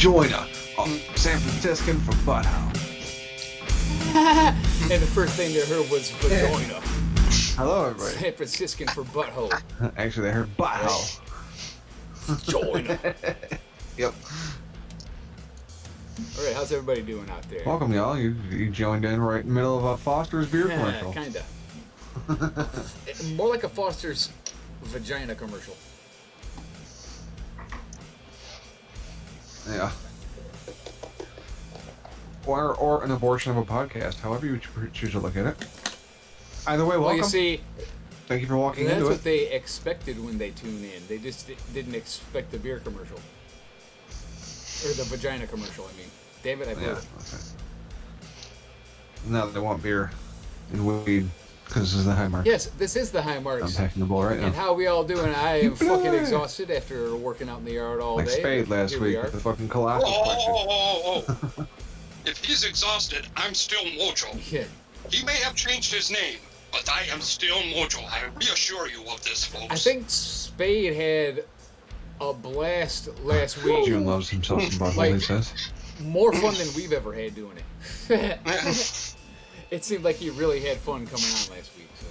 Joiner, San Franciscan from Butthole. And the first thing they heard was vagina. Hello, everybody. San Franciscan for butthole. Actually, they heard Butthole. Joiner. Yep. All right, how's everybody doing out there? Welcome, y'all. You joined in right in the middle of a Foster's beer commercial. Kinda. More like a Foster's vagina commercial. Yeah. Or an abortion of a podcast, however you choose to look at it. Either way, welcome. Well, you see, thank you for walking that's into what it. they expected when they tune in. They just didn't expect the beer commercial. Or the vagina commercial, I mean. Damn it, I blew it. Okay. Now they want beer and weed because this is the high mark. Yes, this is the high marks. I'm packing the bowl right now. And how we all doing? I am fucking exhausted after working out in the yard all Like day. Spade last Here week with the fucking colossal question. Oh. If he's exhausted, I'm still Mojo. Yeah. He may have changed his name, but I am still Mojo. I reassure you of this, folks. I think Spade had a blast last week. June loves himself some butthole, Like- he says. More fun than we've ever had doing it. It seemed like he really had fun coming on last week. So.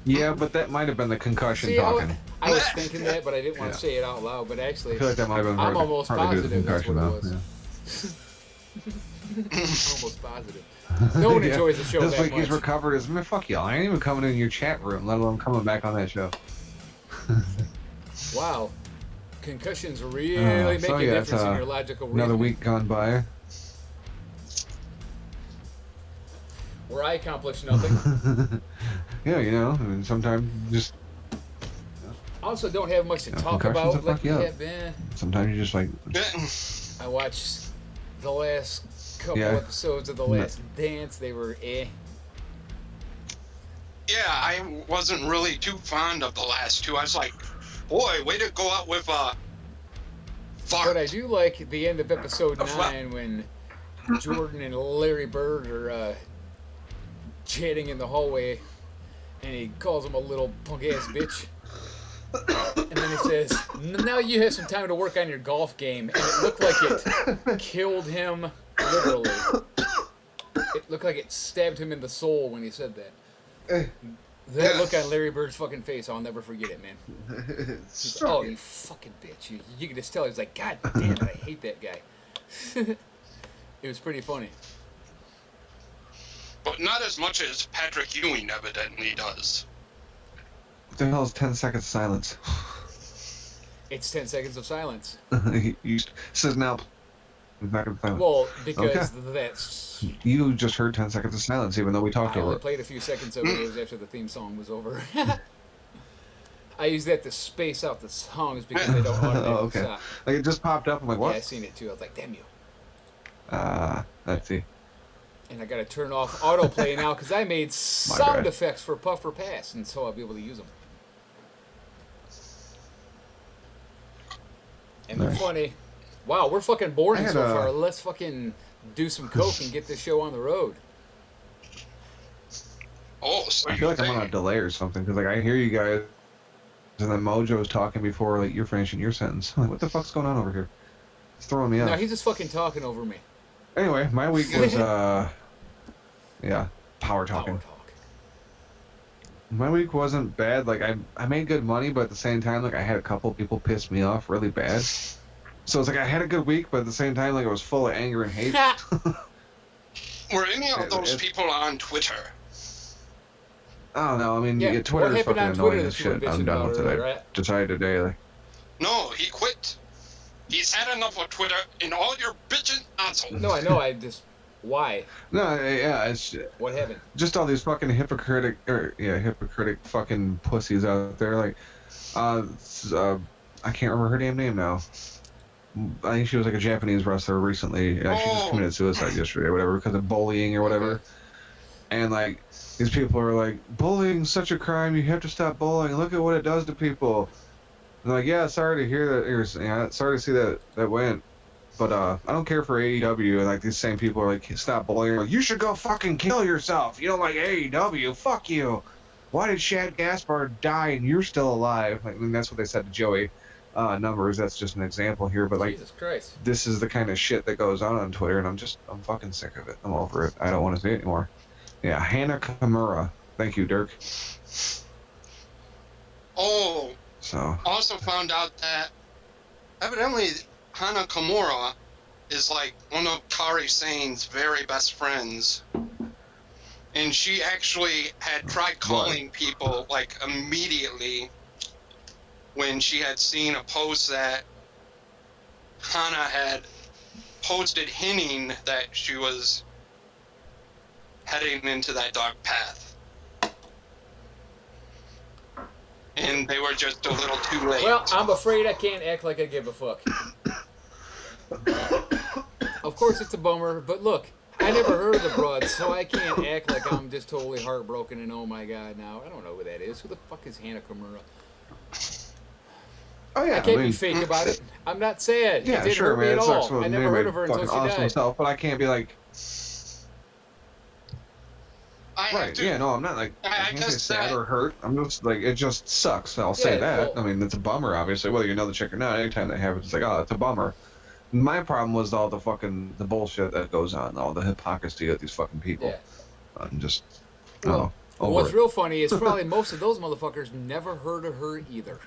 Yeah, but that might have been the concussion See, talking. I was thinking that, but I didn't want to Yeah. say it out loud. But actually, I feel like that might have been I'm hard almost to do the positive that's concussion, what it though. was. Yeah. Almost positive. No one enjoys the show This that week much. he's recovered as, man, fuck y'all. I ain't even coming in your chat room, let alone coming back on that show. Wow. Concussions really make so a yeah, it's, difference in your logical reasoning. Another week gone by. Where I accomplished nothing. Yeah, you know, I mean, sometimes just I also don't have much to talk concussions about will like fuck we you up. have been. sometimes you just like, I watched the last couple Yeah. episodes of The Last Dance. They were eh. Yeah, I wasn't really too fond of the last two. I was like, boy, way to go out with fart. But I do like the end of episode A fart. 9 when Jordan and Larry Bird are chatting in the hallway, and he calls him a little punk-ass bitch. And then he says, now you have some time to work on your golf game. And it looked like it killed him, literally. It looked like it stabbed him in the soul when he said that. That look on Larry Bird's fucking face, I'll never forget it, man. He's, oh, you fucking bitch. You can just tell. He's like, God damn it, I hate that guy. It was pretty funny. But not as much as Patrick Ewing evidently does. what the hell is 10 seconds silence? It's 10 seconds of silence. He says now. He's not gonna silence. Well, because Okay. that's... You just heard 10 seconds of silence, even though we talked I over only it. played a few seconds of it. It was after the theme song was over. I used that to space out the songs because they don't automatically Oh, okay. stop. Like, it just popped up. I'm like, Yeah, I what? seen it too. I was like, damn you. Let's see. And I got to turn off autoplay now because I made sound bad. effects for Puff or Pass, and so I'll be able to use them. And they're Nice. funny. Wow, we're fucking boring I had so a- far. Let's fucking do some coke and get this show on the road. Oh, so I feel like I'm on a delay or something, because like I hear you guys, and then Mojo's talking before like you're finishing your sentence. I'm like, what the fuck's going on over here? It's throwing me No, off. he's just fucking talking over me. Anyway, my week was yeah, power Power talking. talk. My week wasn't bad. Like I made good money, but at the same time, like I had a couple people piss me off really bad. So it's like I had a good week, but at the same time, like I was full of anger and hate. were any of those It- people on Twitter? I don't know. I mean, Yeah, yeah, what Twitter's happened fucking on Twitter annoying as that you were shit. I'm bitching done about with it. earlier, I right? decided today. Like, No, he quit. He's had enough of Twitter and all your bitchin' assholes. No, I know. I just... Why? no, yeah, it's What happened? just all these fucking hypocritic fucking pussies out there. Like, I can't remember her damn name now. I think she was like a Japanese wrestler recently. She just committed suicide yesterday or whatever because of bullying or whatever. And like, these people are like, bullying's such a crime. You have to stop bullying. Look at what it does to people. And like, yeah, sorry to hear that. Yeah, sorry to see that went. But I don't care for AEW, and like these same people are like, stop bullying. Like, you should go fucking kill yourself. You don't like AEW? Fuck you. Why did Shad Gaspard die and you're still alive? Like, and that's what they said to Joey. numbers. That's just an example here, but like, Jesus Christ. this is the kind of shit that goes on Twitter, and I'm fucking sick of it. I'm over it. I don't want to see it anymore. Yeah, Hannah Kimura. Thank you, Dirk. Oh, So also found out that evidently Hana Kimura is like one of Kari Sane's very best friends. And she actually had tried calling people like immediately when she had seen a post that Hana had posted hinting that she was heading into that dark path. And they were just a little too late. Well, I'm afraid I can't act like I give a fuck. Of course, it's a bummer, but look, I never heard of the broad, so I can't act like I'm just totally heartbroken and oh my god now. I don't know who that is. Who the fuck is Hannah Kimura? oh yeah, I can't be fake about it. I'm not sad. Yeah, it didn't sure, hurt man. me It at sucks. all. I never heard of her until she awesome died. stuff, but I can't be like. Right, yeah, no, I'm not like, I can't say sad or hurt. I'm just like, it just sucks. I'll say that. well, I mean, it's a bummer, obviously, whether you know the chick or not. Anytime that happens, it's like, oh, it's a bummer. My problem was all the bullshit that goes on, all the hypocrisy of these fucking people. Yeah. I'm just, Well, over what's it. real funny is probably most of those motherfuckers never heard of her either.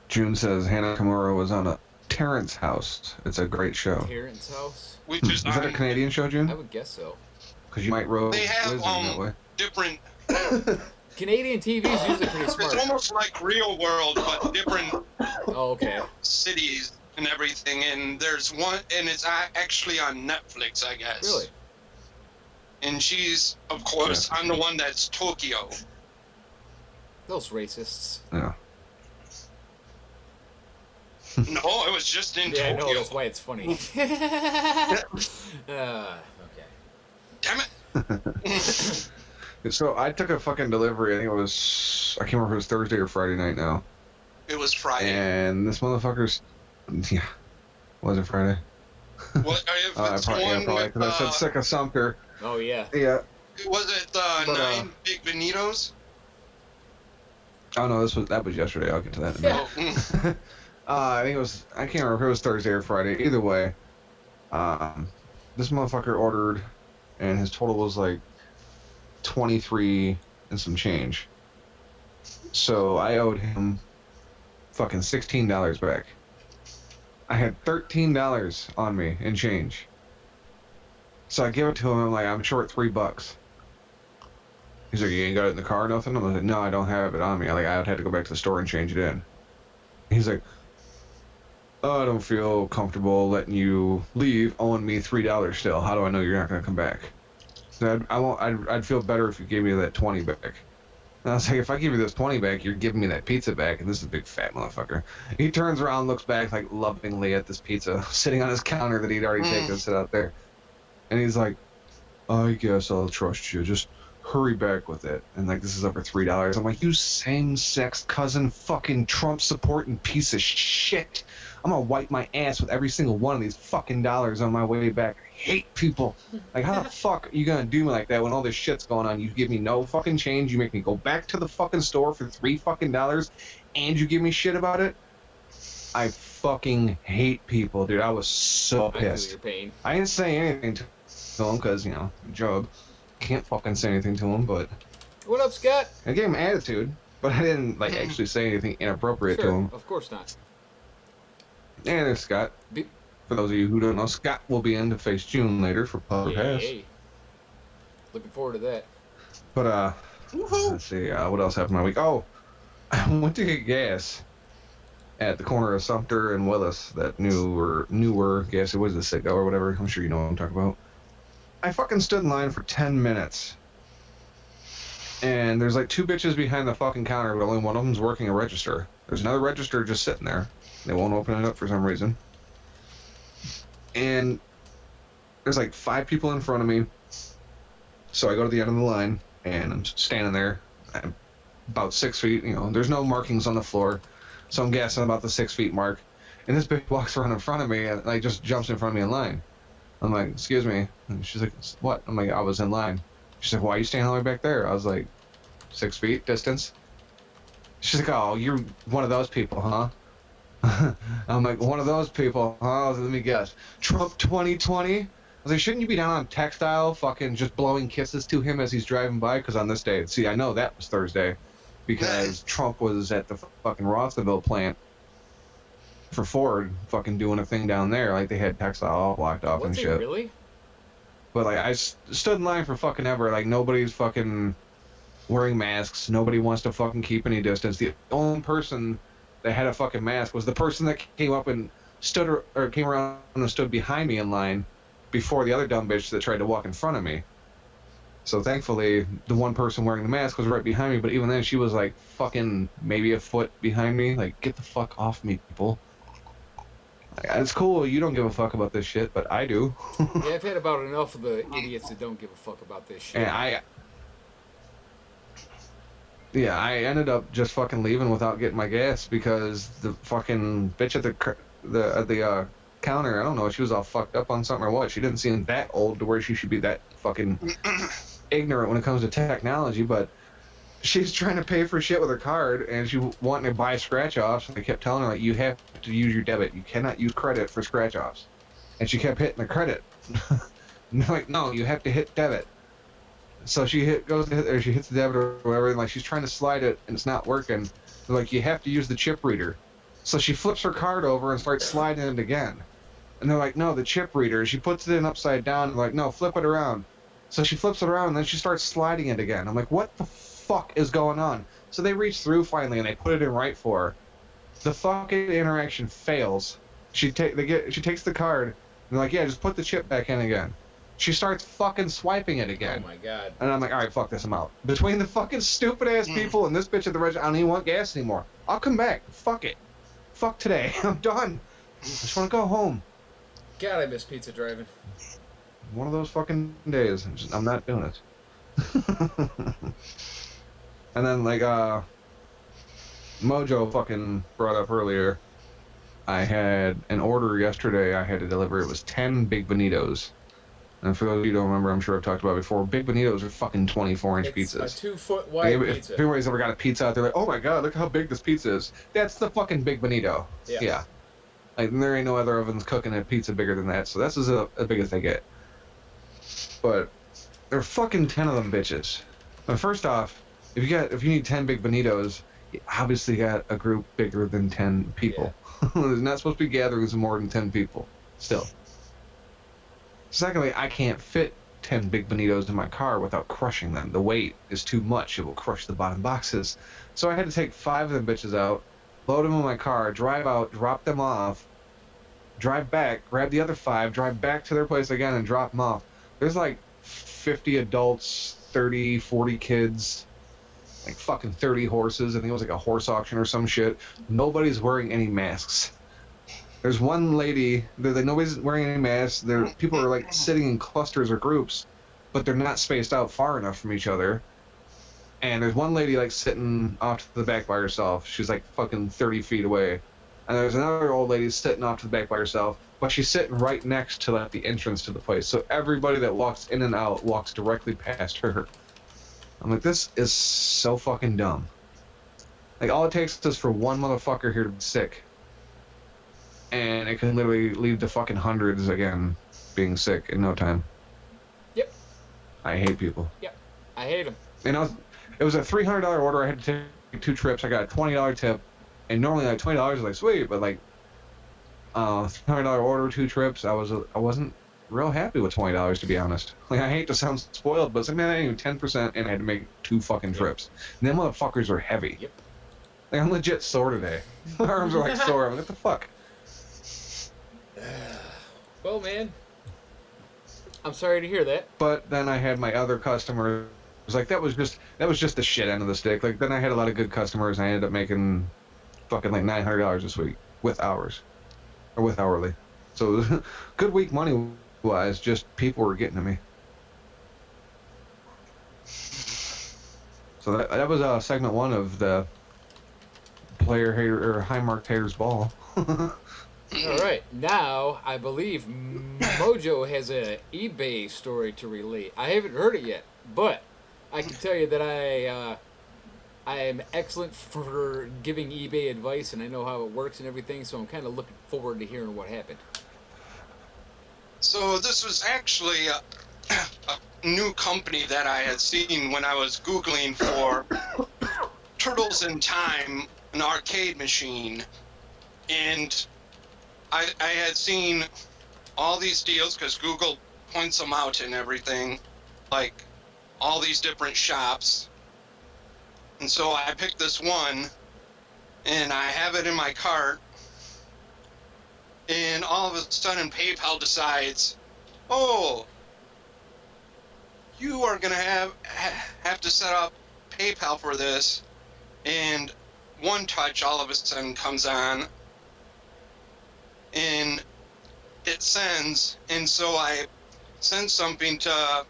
June says Hannah Kimura was on a Terrence House. It's a great show. Terrence House? Which is that a Canadian show, June? I would guess so. Because you might roll They have Whiz in that way. different. Canadian TV is usually pretty smart. It's almost like Real World, but different Oh, okay. cities and everything. And there's one, and it's actually on Netflix, I guess. Really? And she's, of course, on the one that's Tokyo. Those racists. Yeah. No, it was just in Yeah, I Tokyo. know, that's why it's funny. Okay. Damn it. So I took a fucking delivery. I think it was, I can't remember if it was Thursday or Friday night now. It was Friday. And this motherfucker's, yeah, was it Friday? What, if it's probably, with, because I said sick of Sumter. Oh, yeah. Yeah. was it Nine Big Bonitos? Oh no, that was yesterday. I'll get to that in a minute. Oh, I think it was, I can't remember if it was Thursday or Friday. Either way, this motherfucker ordered, and his total was like 23 and some change. So I owed him fucking $16 back. I had $13 on me in change. So I give it to him. I'm like, I'm short $3. He's like, you ain't got it in the car or nothing? I'm like, no, I don't have it on me. I had to go back to the store and change it in. He's like, oh, I don't feel comfortable letting you leave owing me $3 still. How do I know you're not going to come back? So I'd feel better if you gave me that 20 back. And I was like, if I give you this 20 back, you're giving me that pizza back, and this is a big fat motherfucker. He turns around, looks back like lovingly at this pizza sitting on his counter that he'd already taken and sit out there. And he's like, I guess I'll trust you. Just hurry back with it. And like, this is over $3. I'm like, you same-sex cousin fucking Trump supporting piece of shit. I'm gonna wipe my ass with every single one of these fucking dollars on my way back. I hate people. Like, how the fuck are you gonna do me like that when all this shit's going on? You give me no fucking change. You make me go back to the fucking store for $3 fucking, and you give me shit about it? I fucking hate people, dude. I was so pissed. I feel your pain. I didn't say anything to him because, you know, job. Can't fucking say anything to him, but What up, Scott? I gave him attitude, but I didn't like actually say anything inappropriate to him. Of course not. And there's Scott. Beep. For those of you who don't know, Scott will be in to face June later for Public Pass. Yay. Looking forward to that. But let's see, what else happened my week? Oh, I went to get gas at the corner of Sumter and Willis, that newer gas. It was the Citgo or whatever. I'm sure you know what I'm talking about. I fucking stood in line for 10 minutes. And there's like two bitches behind the fucking counter, but only one of them's working a register. There's another register just sitting there. They won't open it up for some reason. And there's like 5 people in front of me. So I go to the end of the line, and I'm standing there. I'm about 6 feet, you know, there's no markings on the floor. So I'm guessing about the 6 feet mark. And this bitch walks around in front of me and like just jumps in front of me in line. I'm like, excuse me. And she's like, what? I'm like, I was in line. She's like, why are you standing all the way back there? I was like, 6 feet distance. She's like, oh, you're one of those people, huh? I'm like, one of those people, huh? Let me guess. Trump 2020? I was like, shouldn't you be down on Textile fucking just blowing kisses to him as he's driving by? Because on this day, see, I know that was Thursday because Trump was at the fucking Rossville plant for Ford fucking doing a thing down there. Like, they had Textile all blocked off and Was he shit. really? But, like, I stood in line for fucking ever. Like, nobody's fucking wearing masks. Nobody wants to fucking keep any distance. The only person that had a fucking mask was the person that came up and stood or came around and stood behind me in line before the other dumb bitch that tried to walk in front of me. So thankfully, the one person wearing the mask was right behind me, but even then she was like fucking maybe a foot behind me. Like, get the fuck off me, people. Like, it's cool, you don't give a fuck about this shit, but I do. Yeah, I've had about enough of the idiots that don't give a fuck about this shit. And I ended up just fucking leaving without getting my gas because the fucking bitch at the counter, I don't know, she was all fucked up on something or what. She didn't seem that old to where she should be that fucking ignorant when it comes to technology, but she's trying to pay for shit with her card and she wanting to buy scratch offs. And I kept telling her, like, you have to use your debit. You cannot use credit for scratch offs. And she kept hitting the credit. And I'm like, no, you have to hit debit. So she hits the debit or whatever, and like she's trying to slide it and it's not working. They're like, you have to use the chip reader. So she flips her card over and starts sliding it again. And they're like, no, the chip reader. She puts it in upside down and like, no, flip it around. So she flips it around and then she starts sliding it again. I'm like, what the fuck is going on? So they reach through finally and they put it in right for her. The fucking interaction fails. She takes the card and they're like, yeah, just put the chip back in again. She starts fucking swiping it again. Oh my god. And I'm like, alright, fuck this, I'm out. Between the fucking stupid ass people and this bitch at the register, I don't even want gas anymore. I'll come back. Fuck it. Fuck today. I'm done. I just want to go home. God, I miss pizza driving. One of those fucking days. I'm not doing it. And then, like, Mojo fucking brought up earlier, I had an order yesterday I had to deliver. It was 10 Big Bonitos. And for those of you who don't remember, I'm sure I've talked about it before, Big Bonitos are fucking 24-inch pizzas. It's a 2-foot wide pizza. If anybody's ever got a pizza out there, like, oh my god, look how big this pizza is. That's the fucking Big Bonito. Yeah. Like, there ain't no other ovens cooking a pizza bigger than that, so that's as big as they get. But there are fucking 10 of them bitches. But first off, if you need 10 Big Bonitos, you obviously got a group bigger than 10 people. Yeah. There's not supposed to be gatherings of more than 10 people. Still. Secondly, I can't fit 10 Big Bonitos in my car without crushing them. The weight is too much. It will crush the bottom boxes. So I had to take 5 of them bitches out, load them in my car, drive out, drop them off, drive back, grab the other 5, drive back to their place again, and drop them off. There's like 50 adults, 30, 40 kids, like fucking 30 horses. I think it was like a horse auction or some shit. Nobody's wearing any masks. There's one lady, nobody's wearing any masks. People are like sitting in clusters or groups, but they're not spaced out far enough from each other. And there's one lady like sitting off to the back by herself. She's like fucking 30 feet away. And there's another old lady sitting off to the back by herself, but she's sitting right next to like the entrance to the place. So everybody that walks in and out walks directly past her. I'm like, this is so fucking dumb. Like, all it takes is for one motherfucker here to be sick. And it can literally lead to fucking hundreds again being sick in no time. Yep. I hate people. Yep. I hate them. And it was a $300 order. I had to take 2 trips. I got a $20 tip. And normally like $20 is like sweet, but like $300 order, 2 trips, I wasn't real happy with $20 to be honest. Like, I hate to sound spoiled, but it's like, man, I didn't even 10% and I had to make 2 fucking trips. And them motherfuckers are heavy. Yep. Like, I'm legit sore today. My arms are like sore. I'm like, what the fuck? Well, man, I'm sorry to hear that. But then I had my other customers. Like, that was just the shit end of the stick. Like, then I had a lot of good customers. And I ended up making fucking like $900 this week with hours, or with hourly. So good week money wise. Just people were getting to me. So that was segment 1 of the player hater or high mark haters ball. All right, now I believe Mojo has an eBay story to relate. I haven't heard it yet, but I can tell you that I I am excellent for giving eBay advice, and I know how it works and everything. So I'm kind of looking forward to hearing what happened. So this was actually a new company that I had seen when I was Googling for Turtles in Time, an arcade machine. And I had seen all these deals because Google points them out and everything, like all these different shops. And so I picked this one, and I have it in my cart. And all of a sudden, PayPal decides, oh, you are gonna have to set up PayPal for this. And One Touch all of a sudden comes on, and it sends. And so I send something to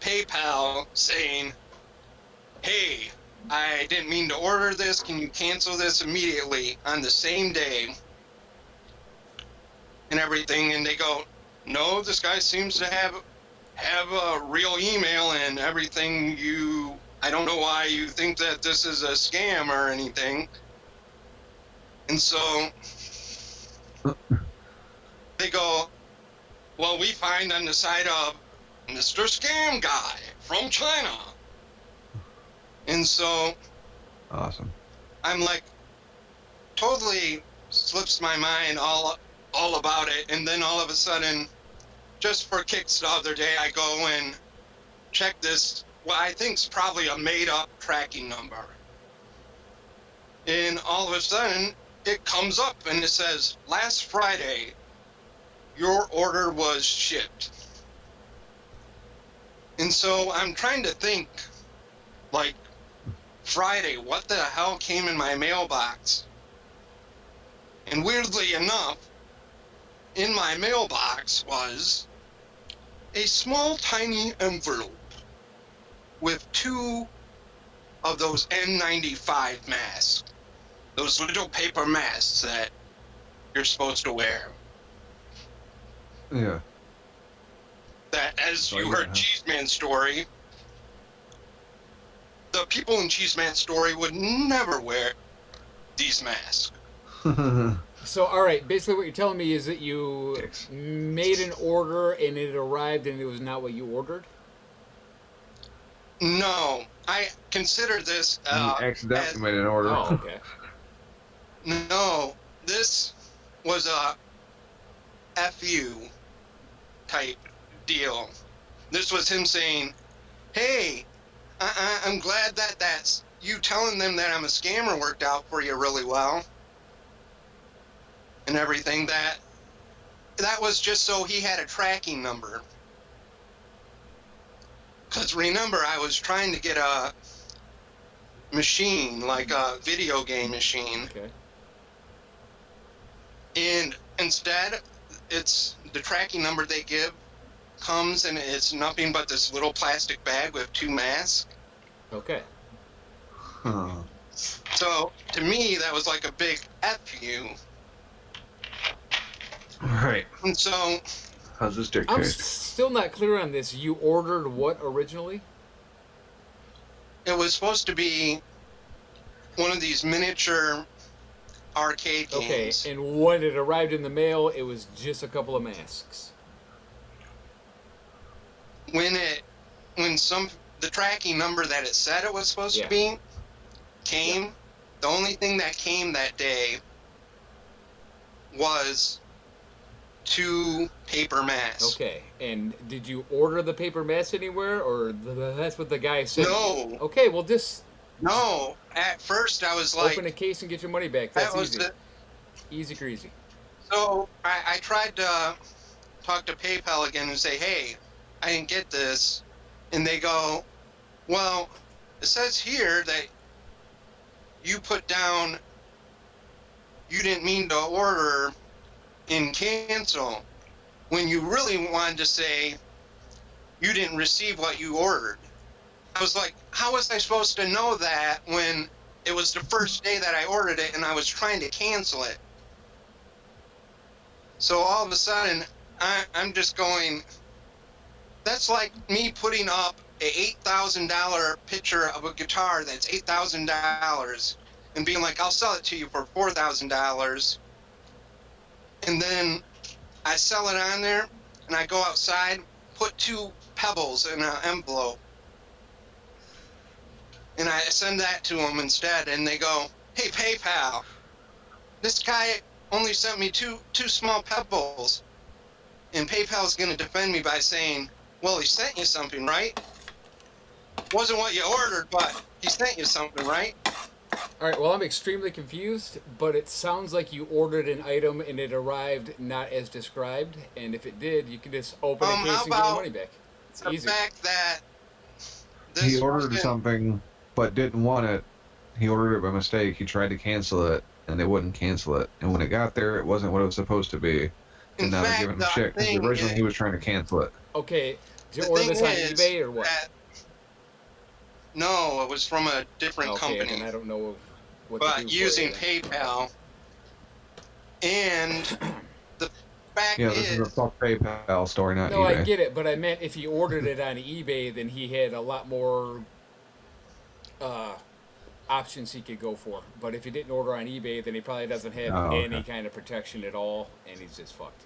PayPal saying, hey, I didn't mean to order this. Can you cancel this immediately on the same day? And everything. And they go, no, this guy seems to have a real email and everything. I don't know why you think that this is a scam or anything. And so they go, well, we find on the side of Mr. Scam Guy from China. And so Awesome. I'm like, totally slips my mind all about it. And then all of a sudden, just for kicks the other day, I go and check this, what I think is probably a made-up tracking number. And all of a sudden, it comes up and it says, last Friday, your order was shipped. And so I'm trying to think, like, Friday, what the hell came in my mailbox? And weirdly enough, in my mailbox was a small, tiny envelope with 2 of those N95 masks. Those little paper masks that you're supposed to wear. Yeah. That, as you yeah. heard Cheez Man's story, the people in Cheez Man's story would never wear these masks. So, all right, basically what you're telling me is that you made an order and it arrived and it was not what you ordered? No, I consider this You accidentally made an order. Oh, okay. No, this was a FU type deal. This was him saying, hey, I'm glad that's you telling them that I'm a scammer worked out for you really well. And everything. That was just so he had a tracking number. Because remember, I was trying to get a machine, like a video game machine. Okay. And instead, it's the tracking number they give comes and it's nothing but this little plastic bag with 2 masks. Okay. Huh. So to me, that was like a big F you. Right. And so How's this dick I'm taste? still not clear on this. You ordered what originally? it was supposed to be one of these miniature arcade Okay, games. and when it arrived in the mail, it was just a couple of masks. When the tracking number that it said it was supposed to be came, the only thing that came that day was 2 paper masks. Okay, and did you order the paper mask anywhere, or that's what the guy said? No. Okay, well, just No, at first I was like, open a case and get your money back. that That's was easy. Easy greasy. So I tried to talk to PayPal again and say, hey, I didn't get this. And they go, well, it says here that you put down, you didn't mean to order and cancel, when you really wanted to say you didn't receive what you ordered. I was like, how was I supposed to know that when it was the first day that I ordered it and I was trying to cancel it? So all of a sudden, I'm just going, that's like me putting up a $8,000 picture of a guitar that's $8,000 and being like, I'll sell it to you for $4,000. And then I sell it on there and I go outside, put 2 pebbles in an envelope. And I send that to them instead. And they go, hey, PayPal, this guy only sent me two small pebbles. And PayPal is going to defend me by saying, well, he sent you something, right? Wasn't what you ordered, but he sent you something, right? All right, well, I'm extremely confused, but it sounds like you ordered an item and it arrived not as described. And if it did, you can just open a case How and get your about money back. It's the easy. fact that He this ordered fucking- something but didn't want it. He ordered it by mistake. He tried to cancel it, and they wouldn't cancel it. And when it got there, it wasn't what it was supposed to be. In And now they're fact, giving him the shit because thing originally he is- was trying to cancel it. Okay, did the you order thing this on is eBay or what? that- no, it was from a different Okay, company. and I don't know what to But do for using you then. PayPal. And the fact Yeah, this is a is, fuck PayPal story, not No, eBay. I get it, but I meant if he ordered it on eBay, then he had a lot more options he could go for. But if he didn't order on eBay, then he probably doesn't have Oh, okay. any kind of protection at all, and he's just fucked.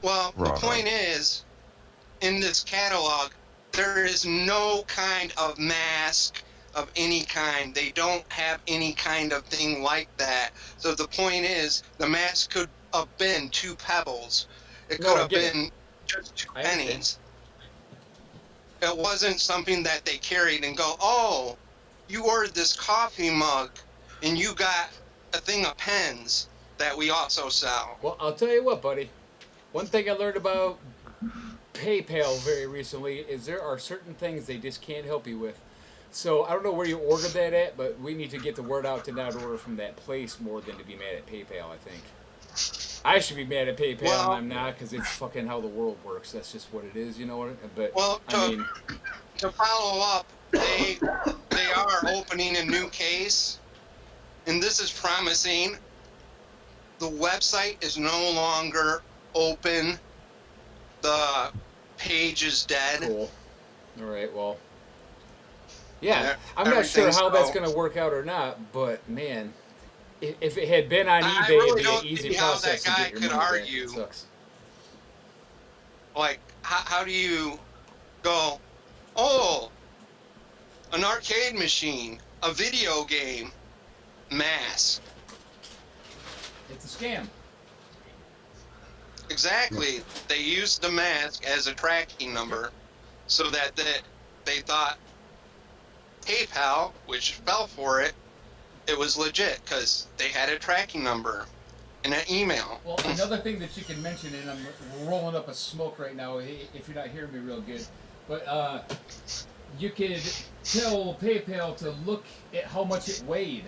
well, the Right. point is, in this catalog, there is no kind of mask of any kind. They don't have any kind of thing like that. So the point is, the mask could have been 2 pebbles. It No, could I have get it. been just 2 I understand. pennies. It wasn't something that they carried and go, oh, you ordered this coffee mug and you got a thing of pens that we also sell. Well, I'll tell you what, buddy. One thing I learned about PayPal very recently is there are certain things they just can't help you with. So I don't know where you ordered that at, but we need to get the word out to not order from that place more than to be mad at PayPal, I think. I should be mad at PayPal, Well- and I'm not, because it's fucking how the world works. That's just what it is, you know what? But, Well, I mean, to follow up, they are opening a new case, and this is promising. The website is no longer open. The page is dead. cool. All right, well. Yeah, Yeah, I'm not sure everything's how that's go- going to work out or not, but man, if it had been on I eBay, really it'd be don't an easy see how process that to guy get your could money back. argue. It sucks. Like, how do you go, oh, an arcade machine, a video game, mask. It's a scam. Exactly. They used the mask as a tracking number so that they thought PayPal, which fell for it, it was legit because they had a tracking number and an email. Well, another thing that you can mention, and I'm rolling up a smoke right now if you're not hearing me real good, but you could tell PayPal to look at how much it weighed,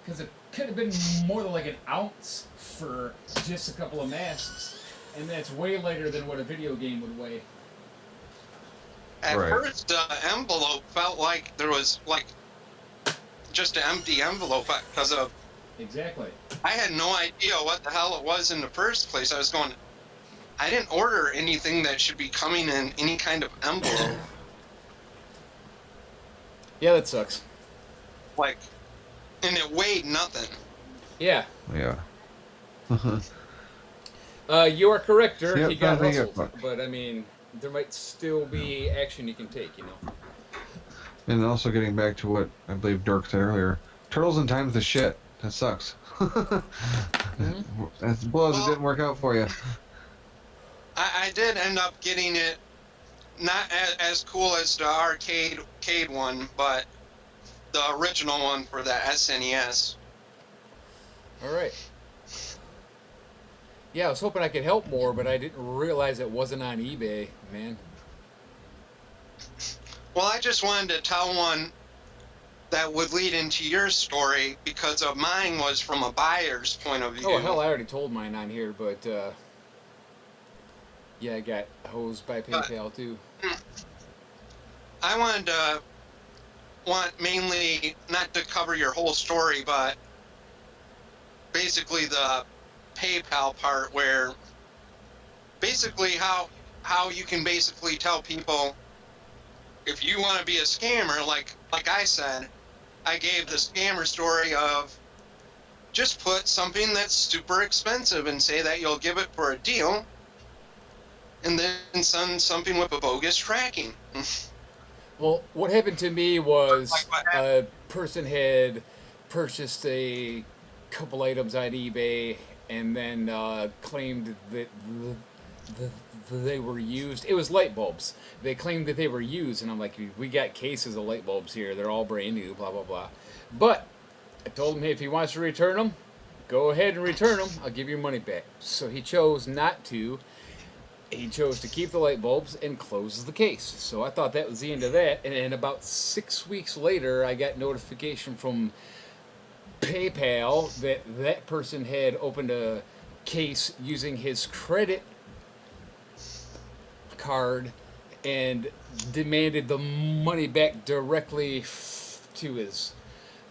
because it could have been more than like an ounce for just a couple of masks, and that's way lighter than what a video game would weigh. At Right. first, the envelope felt like there was like just an empty envelope because of Exactly. I had no idea what the hell it was in the first place. I was going, I didn't order anything that should be coming in any kind of envelope. Yeah, that sucks. Like, and it weighed nothing. Yeah. Yeah. You are correct, Dirk. Yep, He got I think hustled. it's- But, I mean, there might still be action you can take, you know? And also getting back to what I believe Dirk said earlier, Turtles in Time's the shit. That sucks. As blows, Well- it didn't work out for you. I did end up getting it not as cool as the arcade one, but the original one for the SNES. All right. Yeah, I was hoping I could help more, but I didn't realize it wasn't on eBay, man. Well, I just wanted to tell one that would lead into your story because of mine was from a buyer's point of view. Oh, hell, I already told mine on here, but, yeah, I got hosed by PayPal, too. I wanted to mainly not to cover your whole story, but basically the PayPal part where basically how you can basically tell people if you want to be a scammer, like I said, I gave the scammer story of just put something that's super expensive and say that you'll give it for a deal, and then send something with a bogus tracking. Well, what happened to me was Like what a person had purchased a couple items on eBay and then claimed that they were used. It was light bulbs. They claimed that they were used, and I'm like, we got cases of light bulbs here. They're all brand new, blah, blah, blah. But I told him, hey, if he wants to return them, go ahead and return them. I'll give you your money back. So he chose not to. He chose to keep the light bulbs and closes the case. So I thought that was the end of that. And then about 6 weeks later, I got notification from PayPal that that person had opened a case using his credit card and demanded the money back directly to his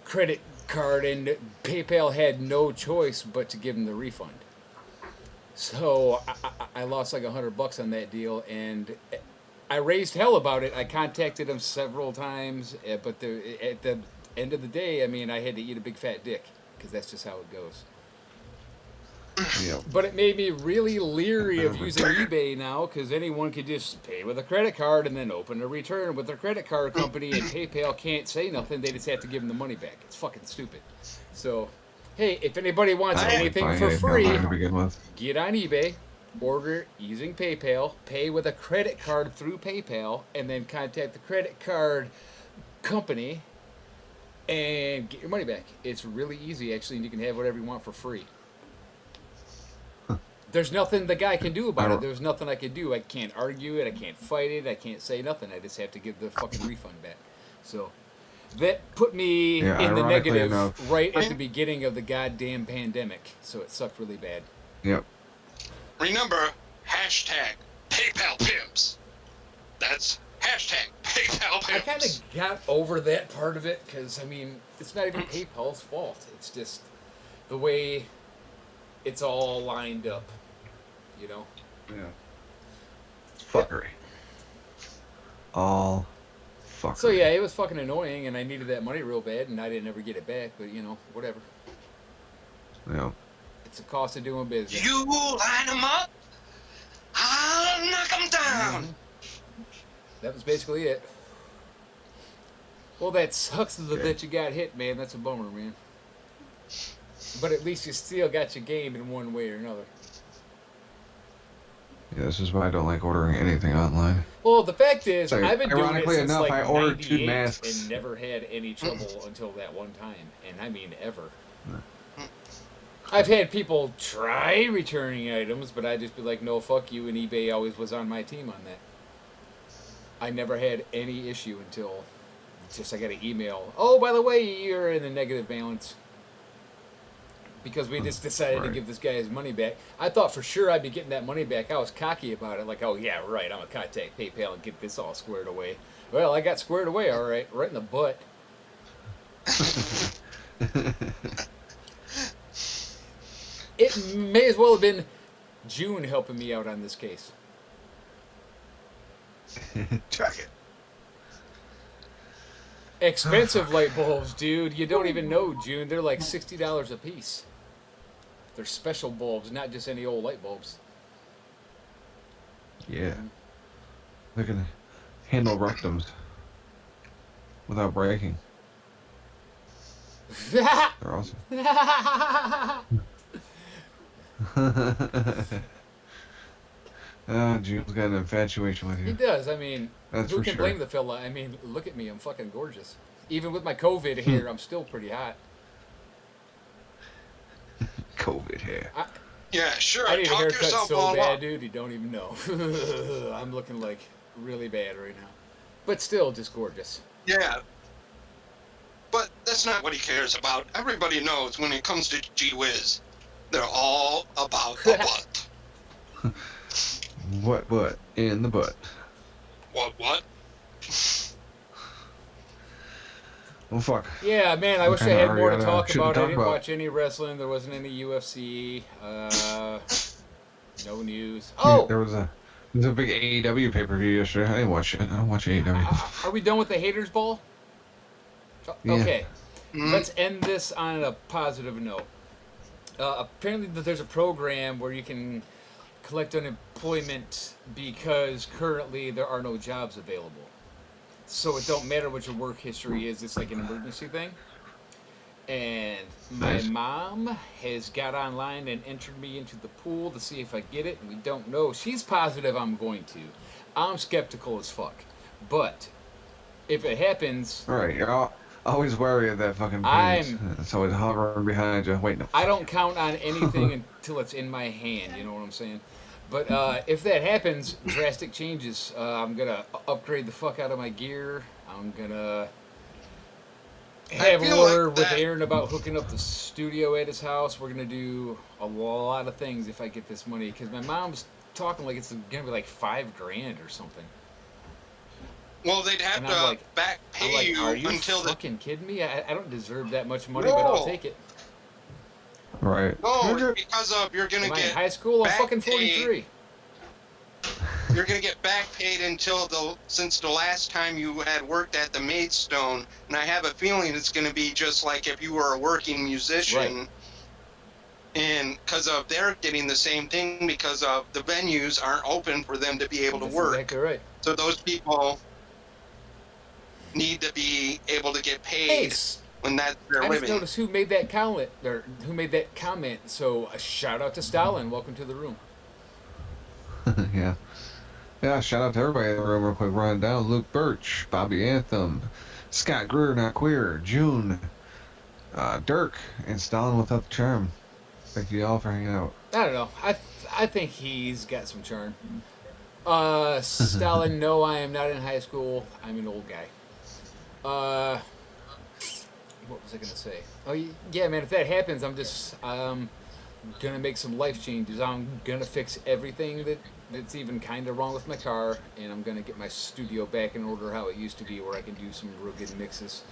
credit card, and PayPal had no choice but to give him the refund. So I lost like $100 on that deal, and I raised hell about it. I contacted him several times, but at the end of the day, I mean, I had to eat a big fat dick because that's just how it goes. Yep. But it made me really leery of using eBay now because anyone could just pay with a credit card and then open a return with their credit card company, and PayPal can't say nothing. They just have to give them the money back. It's fucking stupid. So, hey, if anybody wants anything Buying for anything free, online to begin with. get on eBay, order using PayPal, pay with a credit card through PayPal, and then contact the credit card company and get your money back. It's really easy, actually, and you can have whatever you want for free. There's nothing the guy can do about it. There's nothing I can do. I can't argue it. I can't fight it. I can't say nothing. I just have to give the fucking refund back. So that put me in the negative right at the beginning of the goddamn pandemic. So it sucked really bad. Yep. Remember, hashtag PayPal pimps. That's hashtag PayPal pimps. I kind of got over that part of it because, I mean, it's not even PayPal's fault. It's just the way it's all lined up, you know? Yeah. Fuckery. All fuckery. So, yeah, it was fucking annoying, and I needed that money real bad, and I didn't ever get it back, but, you know, whatever. Yeah. It's the cost of doing business. You line them up, I'll knock them down. Mm-hmm. That was basically it. Well, that sucks that you got hit, man. That's a bummer, man. But at least you still got your game in one way or another. Yeah, this is why I don't like ordering anything online. Well, the fact is, So, I've been doing it ironically since enough, like I ordered 2 98 masks. and never had any trouble until that one time. And I mean ever. I've had people try returning items, but I just be like, no, fuck you, and eBay always was on my team on that. I never had any issue until just I got an email. Oh, by the way, you're in a negative balance. Because we just decided to give this guy his money back. I thought for sure I'd be getting that money back. I was cocky about it, like, oh yeah, right, I'm gonna contact PayPal and get this all squared away. Well, I got squared away, all right in the butt. It may as well have been June helping me out on this case. Check it. Expensive light bulbs, dude. You don't even know, June. They're like $60 a piece. They're special bulbs, not just any old light bulbs. Yeah. They can handle rectums without breaking. They're awesome. June's got an infatuation with He you. does. I mean, That's who for can sure. blame the fella? I mean, look at me. I'm fucking gorgeous. Even with my COVID here, I'm still pretty hot. COVID hair. Yeah, sure. I need a Talk haircut yourself so all bad, up. dude. You don't even know. I'm looking like really bad right now. But still just gorgeous. Yeah. But that's not what he cares about. Everybody knows when it comes to Whiz, they're all about the butt. What? In the butt. What? Well, fuck. Yeah, man, I We wish I kinda had more to already talk shouldn't about. I talk didn't about. watch any wrestling. There wasn't any UFC. No news. Oh! There was There's a big AEW pay-per-view yesterday. I didn't watch it. I don't watch AEW. Are we done with the haters ball? Yeah. Okay. Mhm. Let's end this on a positive note. Apparently, there's a program where you can collect unemployment because currently there are no jobs available. So it don't matter what your work history is. It's like an emergency thing. And my Nice. mom has got online and entered me into the pool to see if I get it, and we don't know. She's positive I'm going to. I'm skeptical as fuck. But if it happens, All right, you're always wary of that fucking page. It's always hovering behind you, waiting. I don't count on anything until it's in my hand. You know what I'm saying? But if that happens, drastic changes. I'm gonna upgrade the fuck out of my gear. I'm gonna have a feel like word with that- Aaron about hooking up the studio at his house. We're gonna do a lot of things if I get this money, because my mom's talking like it's gonna be like $5,000 or something. Well, they'd have And to I'm like- back I'm pay like, you are you until the. fucking kidding me? I don't deserve that much money, but I'll No. take it. Right. No, because of you're gonna Am I in get high school? I'm back fucking pay. 43. You're gonna get back paid until since the last time you had worked at the Maidstone, and I have a feeling it's gonna be just like if you were a working musician. Right. And because of they're getting the same thing because of the venues aren't open for them to be able to That's work. exactly right. So those people need to be able to get Hey, paid when that's their I just living. noticed who made that comment, or who made that comment. So a shout out to Stalin. Welcome to the room. Yeah. Yeah, shout out to everybody in the room real quick. Running down. Luke Birch, Bobby Anthem, Scott Greer, Not Queer, June, Dirk, and Stalin Without the Charm. Thank you all for hanging out. I don't know. I think he's got some charm. Stalin, no, I am not in high school. I'm an old guy. What was I gonna say? Oh yeah, man. If that happens, I'm gonna make some life changes. I'm gonna fix everything that's even kind of wrong with my car, and I'm gonna get my studio back in order how it used to be, where I can do some real good mixes.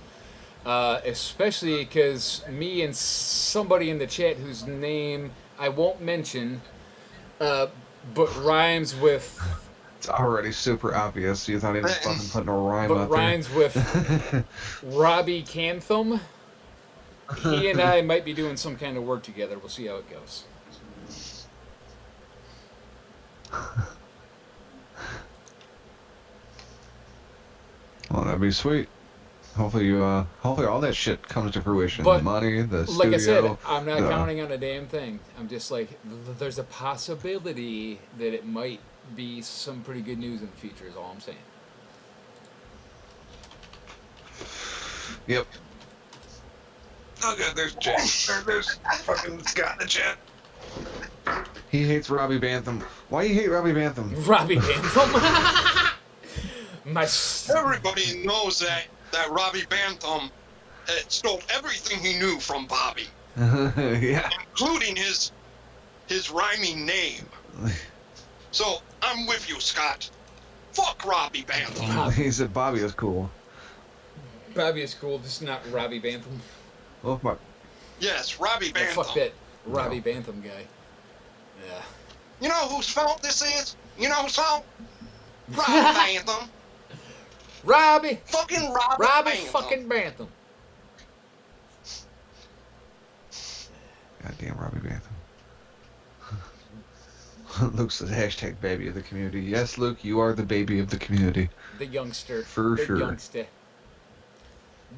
Especially because me and somebody in the chat whose name I won't mention, but rhymes with It's already super obvious. You thought he was fucking putting a rhyme but out rhymes with Robbie Cantham. He and I might be doing some kind of work together. We'll see how it goes. Well, that'd be sweet. Hopefully hopefully all that shit comes to fruition. But, the money, the studio. Like I said, I'm not the- counting on a damn thing. I'm just like, there's a possibility that it might be some pretty good news in the future, is all I'm saying. Yep. Oh god, there's Jack. There's fucking Scott in the chat. He hates Robbie Bantham. Why you hate Robbie Bantham? Robbie Bantham. Everybody knows that Robbie Bantham stole everything he knew from Bobby, Yeah. including his rhyming name. So I'm with you, Scott. Fuck Robbie Bantham. He said Bobby is cool. Bobby is cool, just not Robbie Bantham. Well, fuck. Yes, Robbie Yeah, Bantham. fuck that Robbie Bantham guy. Yeah. You know whose fault this is? You know whose fault? Robbie Bantham. Robbie! Fucking Robbie Robbie Bantham. fucking Bantham. Goddamn Robbie Bantham. Luke says hashtag baby of the community. Yes, Luke, you are the baby of the community. The youngster. For the sure. youngster.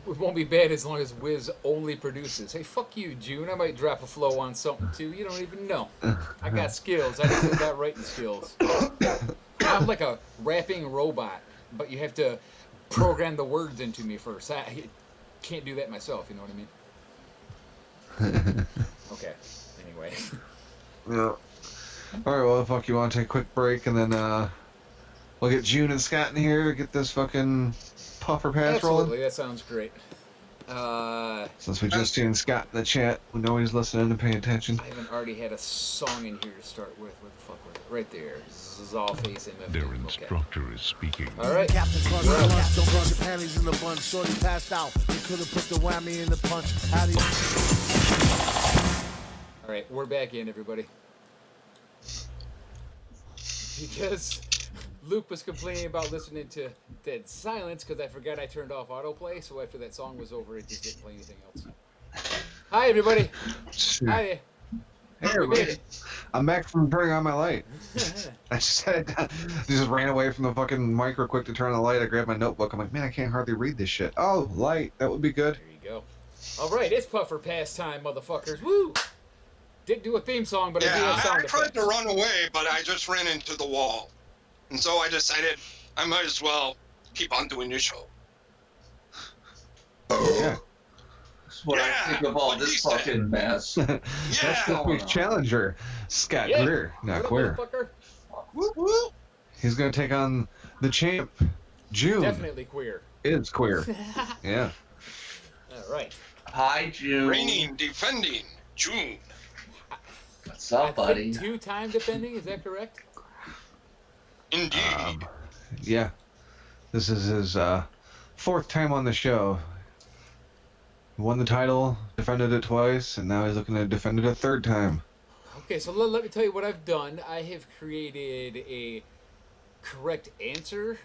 It won't be bad as long as Whiz only produces. Hey, fuck you, June. I might drop a flow on something too. You don't even know. I got skills. I just got writing skills. I'm like a rapping robot, but you have to program the words into me first. I can't do that myself, you know what I mean? Okay. Anyway. Yeah. Alright, well, fuck, you want to take a quick break and then, we'll get June and Scott in here to get this fucking puffer pass Absolutely, rolling? that sounds great. Since we just seen Scott in the chat, we know he's listening and paying attention. I haven't already had a song in here to start with. Where the fuck was it? Right there. Zawface MFD. Their Okay. instructor is speaking. All right. Captain Crunch, We're out. lunch, don't burn your panties in the bun. Shorty passed out. You could have put the whammy in the punch. How do you... All right, we're back in, everybody. Because Luke was complaining about listening to Dead Silence because I forgot I turned off autoplay. So after that song was over, it just didn't play anything else. Hi everybody. Hi. Hey We made everybody. it. I'm back from turning on my light. I just ran away from the fucking mic real quick to turn on the light. I grabbed my notebook. I'm like, man, I can't hardly read this shit. Oh, light. That would be good. There you go. All right, it's Puffer Pastime, motherfuckers. Woo! Didn't do a theme song, but I do Yeah, have sound I tried effects. to run away, but I just ran into the wall. And so I decided I might as well keep on doing this show. Yeah. That's what I Yeah, think of all what this he said. fucking mess. That's Yeah! this week's challenger, Scott Yeah. Greer. Not What up, queer. motherfucker? Whoop, whoop. He's going to take on the champ. June Definitely queer. is queer. Yeah. All right. Hi, June. Reigning, defending, June. What's up, I buddy? think 2-time defending, is that correct? Indeed. Yeah. This is his fourth time on the show. Won the title, defended it twice, and now he's looking to defend it a third time. Okay, so let me tell you what I've done. I have created a correct answer.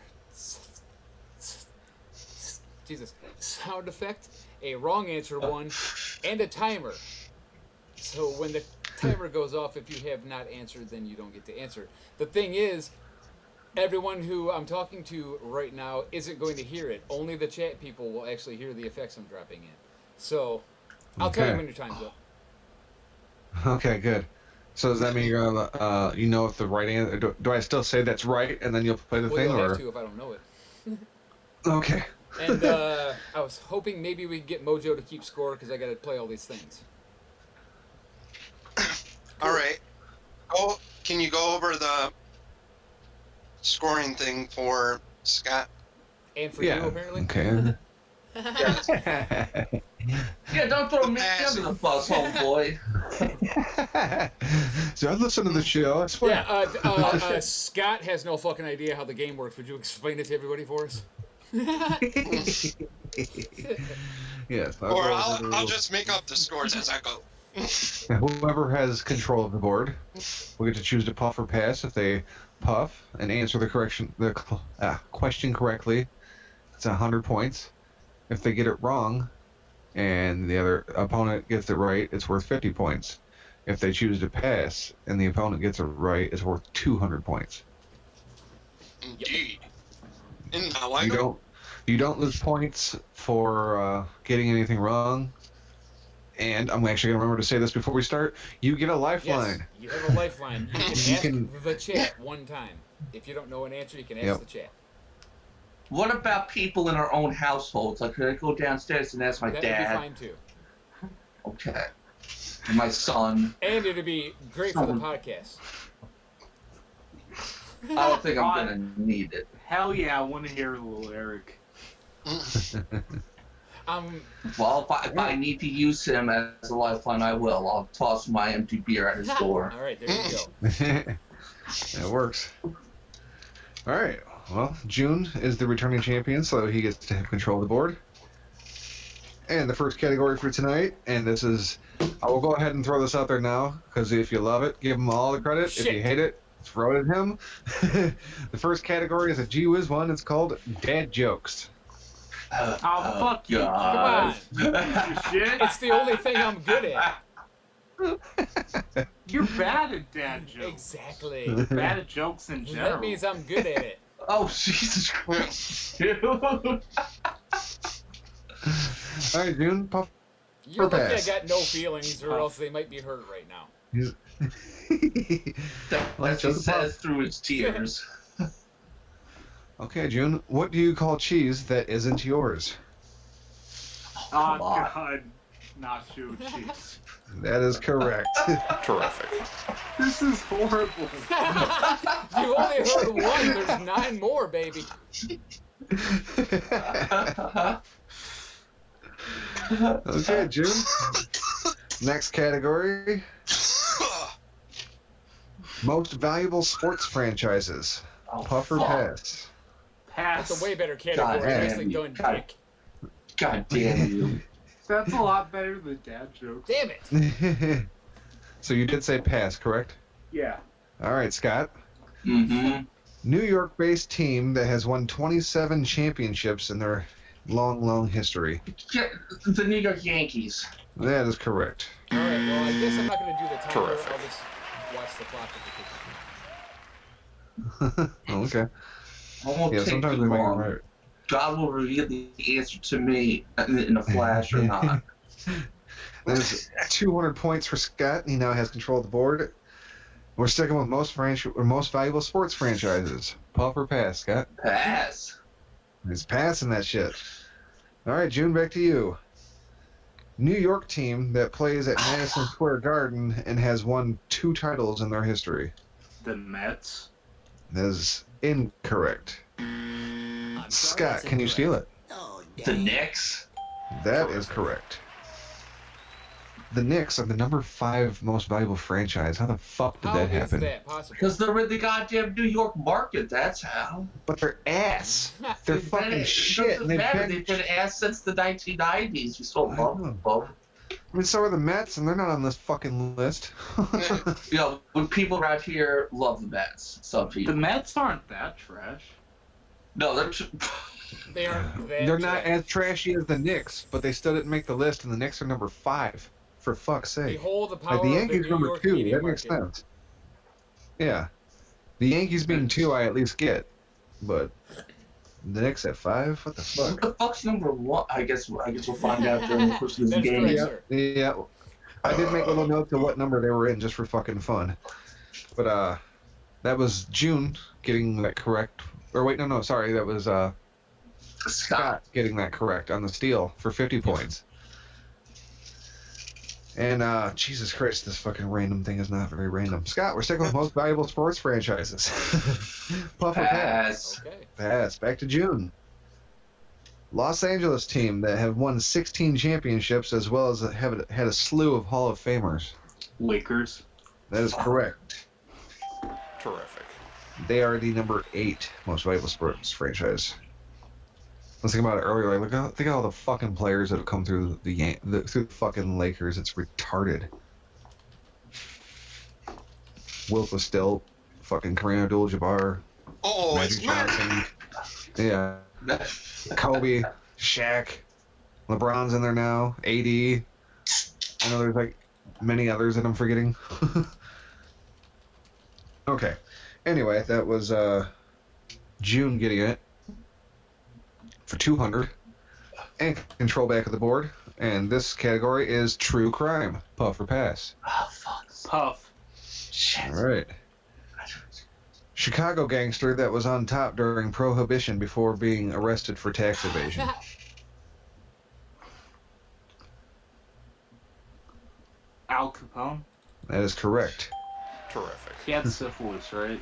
Jesus. Sound effect, a wrong answer one, and a timer. So when the timer goes off, if you have not answered, then you don't get to answer. The thing is, everyone who I'm talking to right now isn't going to hear it. Only the chat people will actually hear the effects I'm dropping in. So I'll tell you Okay. when your time's up. Okay, good. So does that mean you're gonna, you know, if the right answer? Do I still say that's right, and then you'll play the Well, thing, you'll or have to if I don't know it. okay? And I was hoping maybe we could get Mojo to keep score because I got to play all these things. All right. Oh, can you go over the scoring thing for Scott? And for Yeah. you, apparently. Okay. Yeah, don't throw me under the bus, homeboy. So I listen to the show. I swear. Yeah, Scott has no fucking idea how the game works. Would you explain it to everybody for us? Yes. Or I'll just make up the scores as I go. Whoever has control of the board will get to choose to puff or pass. If they puff and answer the question correctly, it's 100 points. If they get it wrong and the other opponent gets it right, it's worth 50 points. If they choose to pass and the opponent gets it right, it's worth 200 points. Indeed. And I like it. You don't lose points for getting anything wrong. And I'm actually going to remember to say this before we start. You get a lifeline. Yes, you have a lifeline. You can You ask can- the chat one time. If you don't know an answer, you can ask Yep. the chat. What about people in our own households? Like, could I go downstairs and ask my That dad? would be fine too. Okay. And my son. And it'd be great for the Someone- podcast. I don't think I'm gonna need it. Hell yeah, I want to hear little Eric. Well, if I need to use him as a lifeline, I will. I'll toss my empty beer at his door. All right, there you go. It works. All right. Well, June is the returning champion, so he gets to have control of the board. And the first category for tonight, and this is, I will go ahead and throw this out there now, because if you love it, give him all the credit. Shit. If you hate it, throw it at him. The first category is a Gee Whiz one. It's called Dad Jokes. Oh, fuck you. God. Come You shit. It's the only thing I'm good at. You're bad at dad jokes. Exactly. You're bad at jokes in general. That means I'm good at it. Oh, Jesus Christ. Dude. All right, June, puff. You're lucky I pass. got no feelings, or else they might be hurt right now. That's what he says through his tears. Okay, June, what do you call cheese that isn't yours? Oh, Come on. God. Nacho cheese. That is correct. Terrific. This is horrible. You only heard one. There's 9 more, baby. Okay, June. Next category. Most valuable sports franchises. Oh, Puff or fuck. pass? Pass. That's a way better category. God, Nicely man. done, God. Dick. God damn you. That's a lot better than dad jokes. Damn it. So you did say pass, correct? Yeah. All right, Scott. Mm-hmm. New York-based team that has won 27 championships in their long history. The New York Yankees. That is correct. All right. Well, I guess I'm not going to do the timer. Terrific. I'll just watch the clock. Okay. I won't Yeah, take sometimes too we make it long. right. God will reveal the answer to me in a flash or not. There's 200 points for Scott. He now has control of the board. We're sticking with most valuable sports franchises. Puff or pass, Scott? Pass. He's passing that shit. All right, June, back to you. New York team that plays at Madison Square Garden and has won 2 titles in their history. The Mets. That is incorrect. I'm sorry, Scott, that's can you steal it? Oh, The dang. Knicks. That is correct. The Knicks are the number 5 most valuable franchise. How the fuck did How that is happen? that possible? Because they're in the goddamn New York market, that's how. But they're ass. They're It fucking shit. And They've been ass since the 1990s. We still love them. I mean, so are the Mets, and they're not on this fucking list. You know, when people around here love the Mets, some The people. Mets aren't that trash. No, they're. They aren't that They're not trash. as trashy as the Knicks, but they still didn't make the list, and the Knicks are number 5. For fuck's sake. Behold the power Like, the of Yankees the New number York 2. media That makes market. sense. Yeah. The Yankees being 2, I at least get. But the Knicks at 5? What the What fuck? the fuck's number 1? I guess we'll find out during the course of this That's game. correct, Yeah, sir. yeah. I did make a little note to what number they were in just for fucking fun. But that was June getting that correct. Or wait, no, sorry, that was Scott getting that correct on the steal for 50 points. And Jesus Christ, this fucking random thing is not very random. Scott, we're sticking with most valuable sports franchises. Puff or pass? Pass. Okay. Pass. Back to June. Los Angeles team that have won 16 championships as well as have had a slew of Hall of Famers. Lakers. That is correct. Terrific. They are the number 8 most valuable sports franchise. I was thinking about it earlier. Like, think of all the fucking players that have come through through the fucking Lakers. It's retarded. Wilt was still fucking Kareem Abdul-Jabbar, Oh, Magic it's Matt. Johnson. Yeah, Kobe, Shaq, LeBron's in there now. AD. I know there's like many others that I'm forgetting. Okay. Anyway, that was June getting it for 200 and control back of the board. And this category is true crime. Puff or pass? Oh, fuck. Puff. Shit. All right. Chicago gangster that was on top during Prohibition before being arrested for tax evasion. Al Capone. That is correct. Terrific. He had syphilis, right?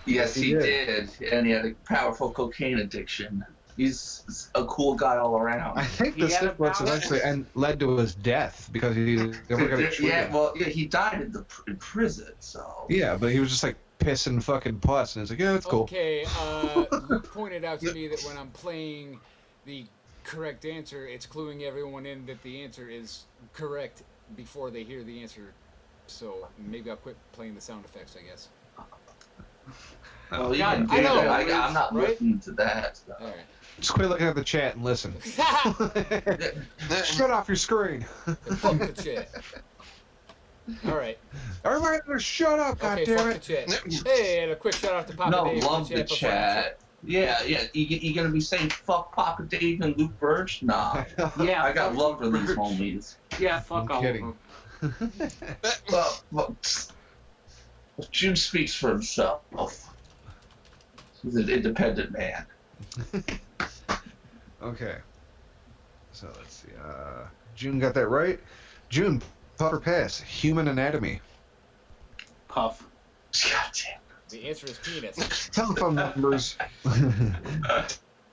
Yes, He he did. did. And he had a powerful cocaine addiction. He's a cool guy all around. I think He the had a syphilis power- eventually led to his death because he never got it treated. Yeah, he died in prison, so. Yeah, but he was just like pissing fucking pus, and it's like, yeah, that's cool. Okay, you pointed out to me that when I'm playing the correct answer, it's cluing everyone in that the answer is correct before they hear the answer. So maybe I'll quit playing the sound effects, I guess. Well, you God can damn do know, that. Riz, I'm not right? listening to that. So. All right. Just quit looking at the chat and listen. Shut off your screen. Fuck the chat. All right. Everybody better shut up, Okay, goddammit. fuck the chat. Hey, and a quick shout out to Papa No, Dave. for love the before chat. Yeah. You gonna be saying fuck Papa Dave and Luke Birch? Nah. Yeah. I got fuck love for these Birch. homies. Yeah, fuck I'm all kidding. of them. Well, Jim speaks for himself. He's an independent man. Okay. So let's see. June got that right. June, puff or pass? Human anatomy. Puff. Goddamn. The answer is penis. Telephone numbers.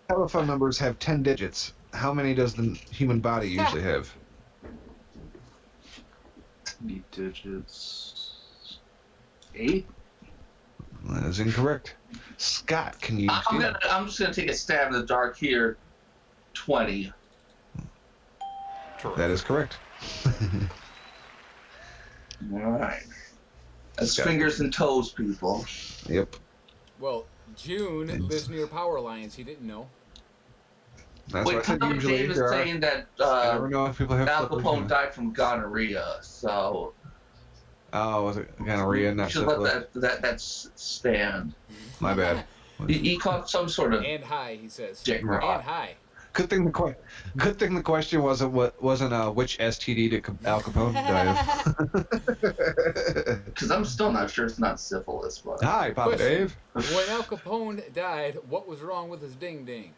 Telephone numbers have 10 digits. How many does the human body usually have? Need digits. 8? That is incorrect. Scott, can you I'm just gonna take a stab in the dark here. 20. Terrific. That is correct. All right. That's Scott. fingers and toes, people. Yep. Well, June lives near power lines. He didn't know. That's what I Wait, said. Tom Usually, Dave is there are. saying that I never know if people have Al flippers. Capone died from gonorrhea, so Oh, was it gonorrhea, not should let syphilis? that stand. My bad. He caught some sort of And high, he says. dick And rot. high. Good thing the question wasn't which STD did Al Capone die of. Because I'm still not sure it's not syphilis, but Hi, Papa Question. Dave. When Al Capone died, what was wrong with his ding ding?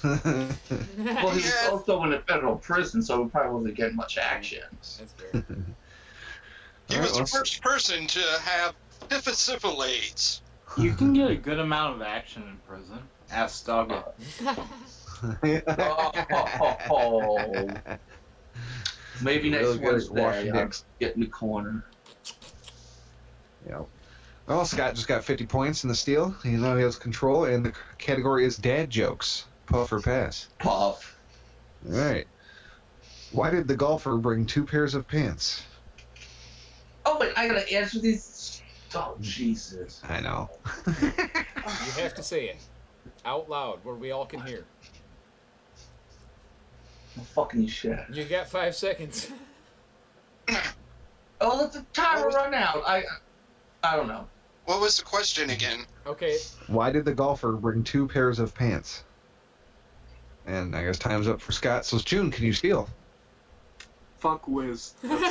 well, he was Yeah. also in a federal prison, so he probably wasn't getting much action. That's fair. He was the first person to have syphilis. You can get a good amount of action in prison. Ask Dogga. Oh. Maybe next Really good at Wednesday washing I'll dicks. get in the corner. Yeah. Well, Scott just got 50 points in the steal. He has control, and the category is dad jokes. Puff or pass. Puff. All right. Why did the golfer bring 2 pairs of pants? Oh wait, I gotta answer these. Oh Jesus. I know. You have to say it out loud where we all can hear. Fucking shit. You got 5 seconds. Oh, let the timer run out. I don't know. What was the question again? Okay. Why did the golfer bring 2 pairs of pants? And I guess time's up for Scott. So, June, can you steal? Fuck Whiz. That's all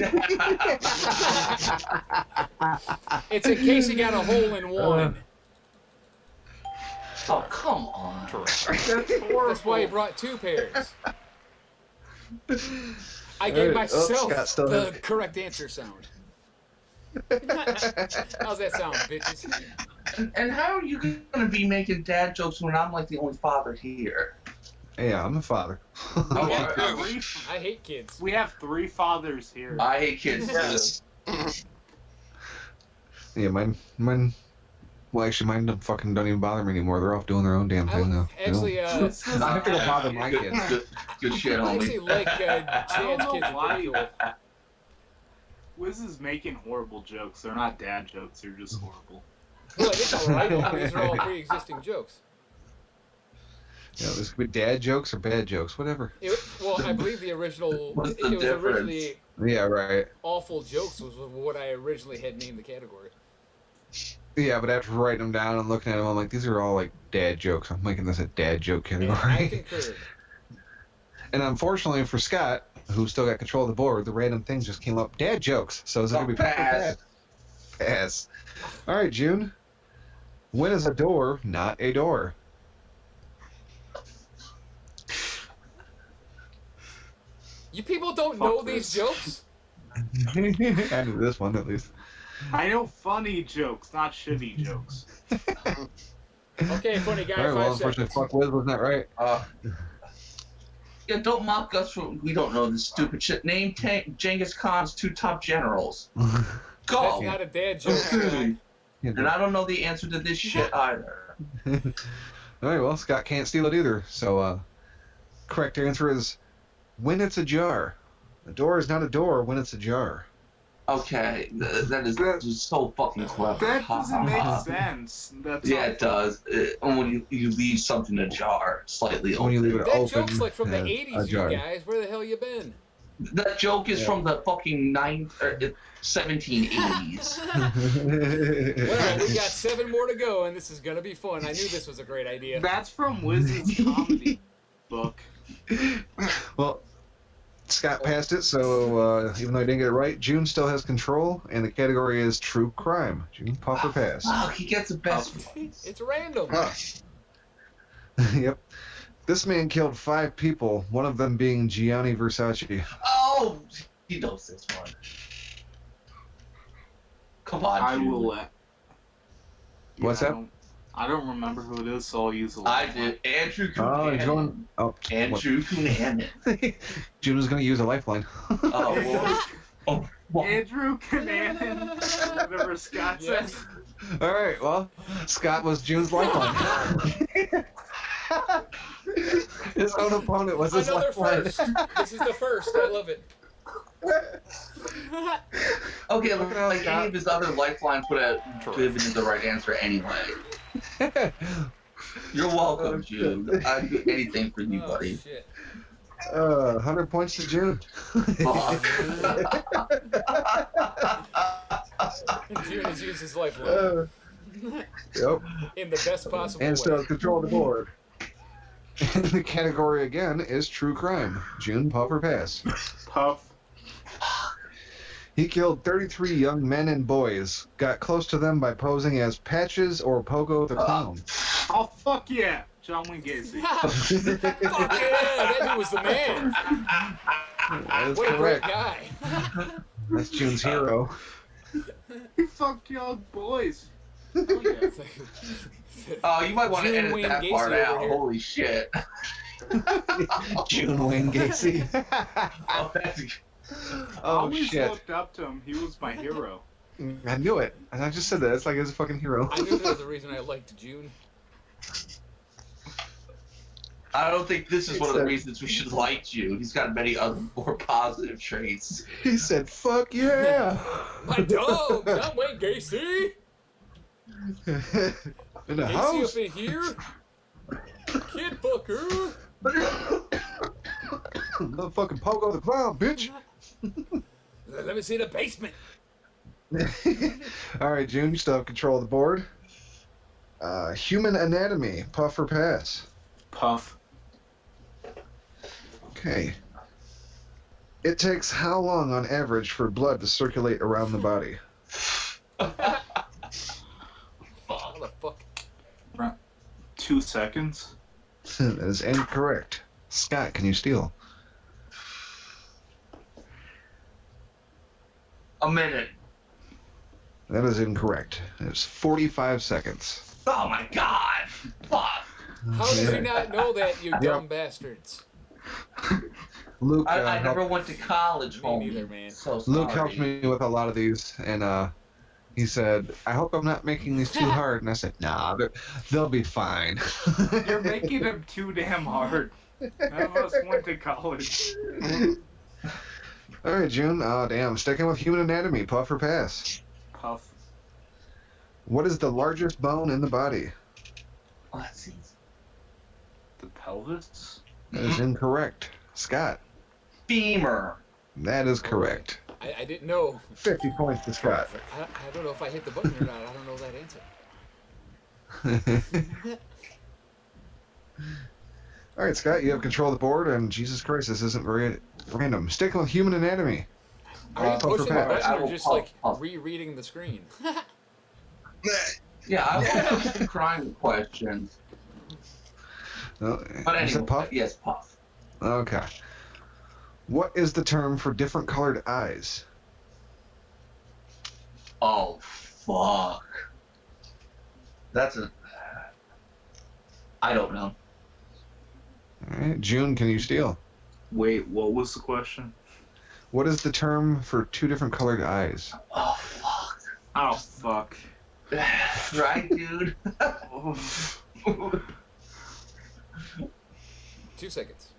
I gotta say. It's in case you got a hole in one. Oh come on. Terrific. That's why he brought 2 pairs. I gave Alright, myself Scott still the has- correct answer sound. How's that sound, bitches? And how are you gonna be making dad jokes when I'm like the only father here? Yeah, I'm a father. We have Yeah. three- I hate kids. we have 3 fathers here. I hate kids. Yes. Yeah, mine. Well, actually, mine don't even bother me anymore. They're off doing their own damn thing now. Actually, I have to go bother my Good, kids. good shit, I actually homie. like I don't Chad's know kids. Are why. pretty cool. Wiz is making horrible jokes. They're not dad jokes. They're just horrible. Well, it's alright. These are all pre-existing jokes. Yeah, this could be dad jokes or bad jokes, whatever. Well, I believe the original. What's the it was difference? originally Yeah, right. awful jokes was what I originally had named the category. Yeah, but after writing them down and looking at them, I'm like, these are all like dad jokes. I'm making this a dad joke And I category. concurred. And unfortunately for Scott, who still got control of the board, the random things just came up dad jokes. So is it gonna be Pass. Pass. All right, June. When is a door not a door? You people don't know Fuck these this. jokes? I knew this one at least. I know funny jokes, not shitty jokes. Okay, funny guy, All right, well, 5 unfortunately, seconds. fuck Wiz wasn't that right. Yeah, don't mock us for we don't know this stupid shit. Name Genghis Khan's 2 top generals. That's Go. not a dad joke. Scott. And I don't know the answer to this shit either. All right, well, Scott can't steal it either. So, correct answer is when it's a jar. A door is not a door when it's a jar. Okay, that is just so fucking clever. That Ha, doesn't ha, make ha. sense. That's Yeah, not it does. When you leave something ajar slightly When you open. leave it That open. joke's like from the as 80s, a jar. you guys. Where the hell you been? That joke is Yeah. from the fucking 1780s. Well, we got 7 more to go, and this is gonna be fun. I knew this was a great idea. That's from Wiz's comedy book. Well, Scott passed it, so even though I didn't get it right, June still has control, and the category is true crime. June, puff or pass? Oh, he gets the best one. It's random. Yep. This man killed 5 people, one of them being Gianni Versace. Oh, he knows this one. Come on, I June. will let. What's that? I don't remember who it is, so I'll use a I lifeline. did. Andrew Oh, Cunanan. he's going. Oh, Andrew Cunanan. June was going to use a lifeline. Oh, well. Oh, well. Andrew Cunanan, whatever Scott Yes. says. All right, well, Scott was June's lifeline. His own opponent was his Another lifeline. first. This is the first. I love it. Okay, Look at how like any of his other lifelines would have given you the right answer anyway. You're welcome, Jude. I'd do anything for you, Oh buddy. shit. 100 points to June. Fuck. June has used his lifeline Yep. in the best possible And way. still has control of the board. And the category again is true crime. June, puff or pass? Puff. He killed 33 young men and boys, got close to them by posing as Patches or Pogo the Clown. Oh, fuck yeah. John Wayne Gacy. Fuck yeah, that dude was the man. That is What a great correct. guy. That's June's hero. He fucked young boys. Oh, yeah. Oh, you might want to June edit Wayne that Gacy part over out. here. Holy shit. June Wayne Gacy. Oh, that's... I Oh, always shit. looked up to him. He was my hero. I knew it. And I just said that. It's like he's a fucking hero. I knew there was a reason I liked June. I don't think this is one of the reasons we should like Jude. He's got many other more positive traits. He said, fuck yeah. My dog, John Wayne Gacy. In the Gacy house. up in here. Kid fucker. Motherfucking Pogo the Clown, bitch. Let me see the basement. All right, June, you still have control of the board. Human anatomy, puff or pass? Puff. Okay. It takes how long on average for blood to circulate around the body? What the fuck? 2 seconds. That is incorrect. Scott, can you steal? A minute. That is incorrect. It's 45 seconds. Oh my god. Fuck. How did you not know that, you Yep. dumb bastards? Luke, I never helped, went to college, Me homie. neither, man. So sorry. Luke helped me with a lot of these, and he said, I hope I'm not making these too hard. And I said, nah, they'll be fine. You're making him too damn hard. None of us went to college. All right, June. Oh, damn. Sticking with human anatomy, puff or pass? Puff. What is the largest bone in the body? Oh, that's easy. The pelvis? That is incorrect. Scott. Femur. That is correct. I didn't know. 50 points to Scott. I don't know if I hit the button or not. I don't know that answer. All right, Scott, you have control of the board, and Jesus Christ, this isn't very random. Sticking with human anatomy. Are you Puff or pushing the pass? button I or will just puff, like puff. rereading the screen? Yeah, I want some crime questions. No, But you anyway, said puff? yes, puff. Okay. What is the term for different colored eyes? Oh, fuck. That's a... I don't know. All right, June, can you steal? Wait, what was the question? What is the term for two different colored eyes? Oh, fuck. Oh, fuck. Right, dude? 2 seconds.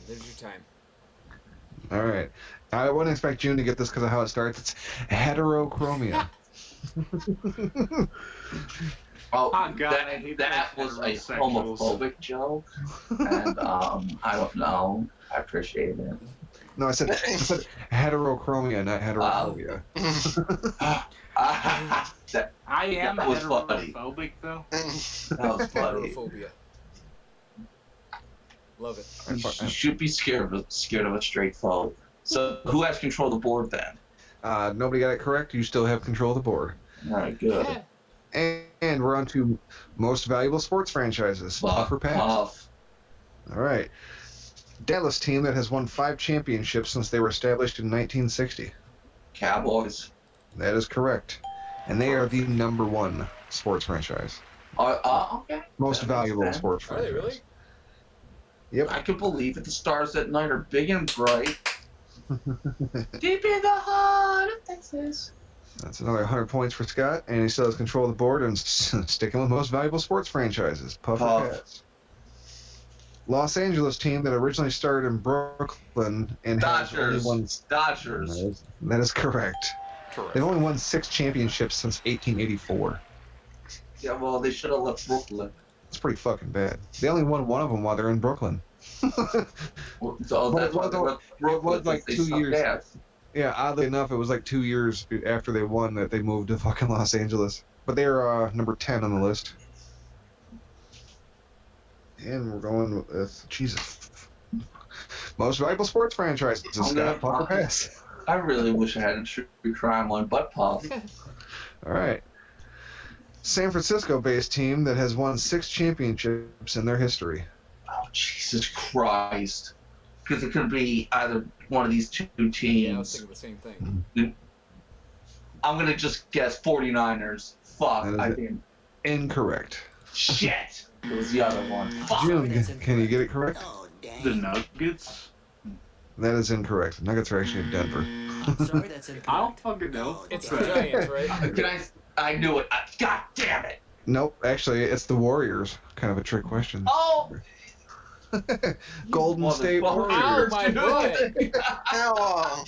There's your time. All right. I wouldn't expect June to get this because of how it starts. It's heterochromia. Oh, Oh, God, I hate that those was a heterosexuals. homophobic joke, and I don't know. I appreciate it. No, I said heterochromia, not heterophobia. That I am That was funny. heterophobic, though. was funny. Heterophobia. Love it. You should be scared of a straight phobe. So who has control of the board then? Nobody got it correct. You still have control of the board. All right, good. And we're on to most valuable sports franchises. Puff or pass? Puff. All right. Dallas team that has won 5 championships since they were established in 1960. Cowboys. That is correct. And they are the #1 sports franchise. Okay. Most That makes valuable sense. sports Are they franchise. really? Yep. I can believe it. The stars at night are big and bright. Deep in the heart of Texas. That's another 100 points for Scott, and he still has control of the board and sticking with most valuable sports franchises. Puff or Puff. pass? Los Angeles team that originally started in Brooklyn and has only Dodgers. won. Dodgers. That is correct. Terrific. They've only won 6 championships since 1884. Yeah, well, they should have left Brooklyn. It's pretty fucking bad. They only won one of them while they're in Brooklyn. So that's why they left Brooklyn. like they 2 suck years. ass. Yeah, oddly enough, it was like 2 years after they won that they moved to fucking Los Angeles. But they're number 10 on the list. And we're going with Jesus. Most valuable sports franchises. Scott, Puff or pass? I really wish I had a true crime one, but Puff. All right. San Francisco-based team that has won 6 championships in their history. Oh, Jesus Christ. Because it could be either one of these two teams. Yeah, I was thinking the same thing. I'm going to just guess 49ers. Fuck, That is I it. didn't. Incorrect. Shit. It was the other one. Fuck. June, can you get it correct? Oh, dang. The Nuggets? That is incorrect. Nuggets are actually in Denver. Sorry, that's incorrect. I don't fucking know. Oh, It's dang. the Giants, right? Can I knew it. God damn it. Nope, actually, it's the Warriors. Kind of a trick question. Oh! Golden State Ow, Warriors. my butt! Oh,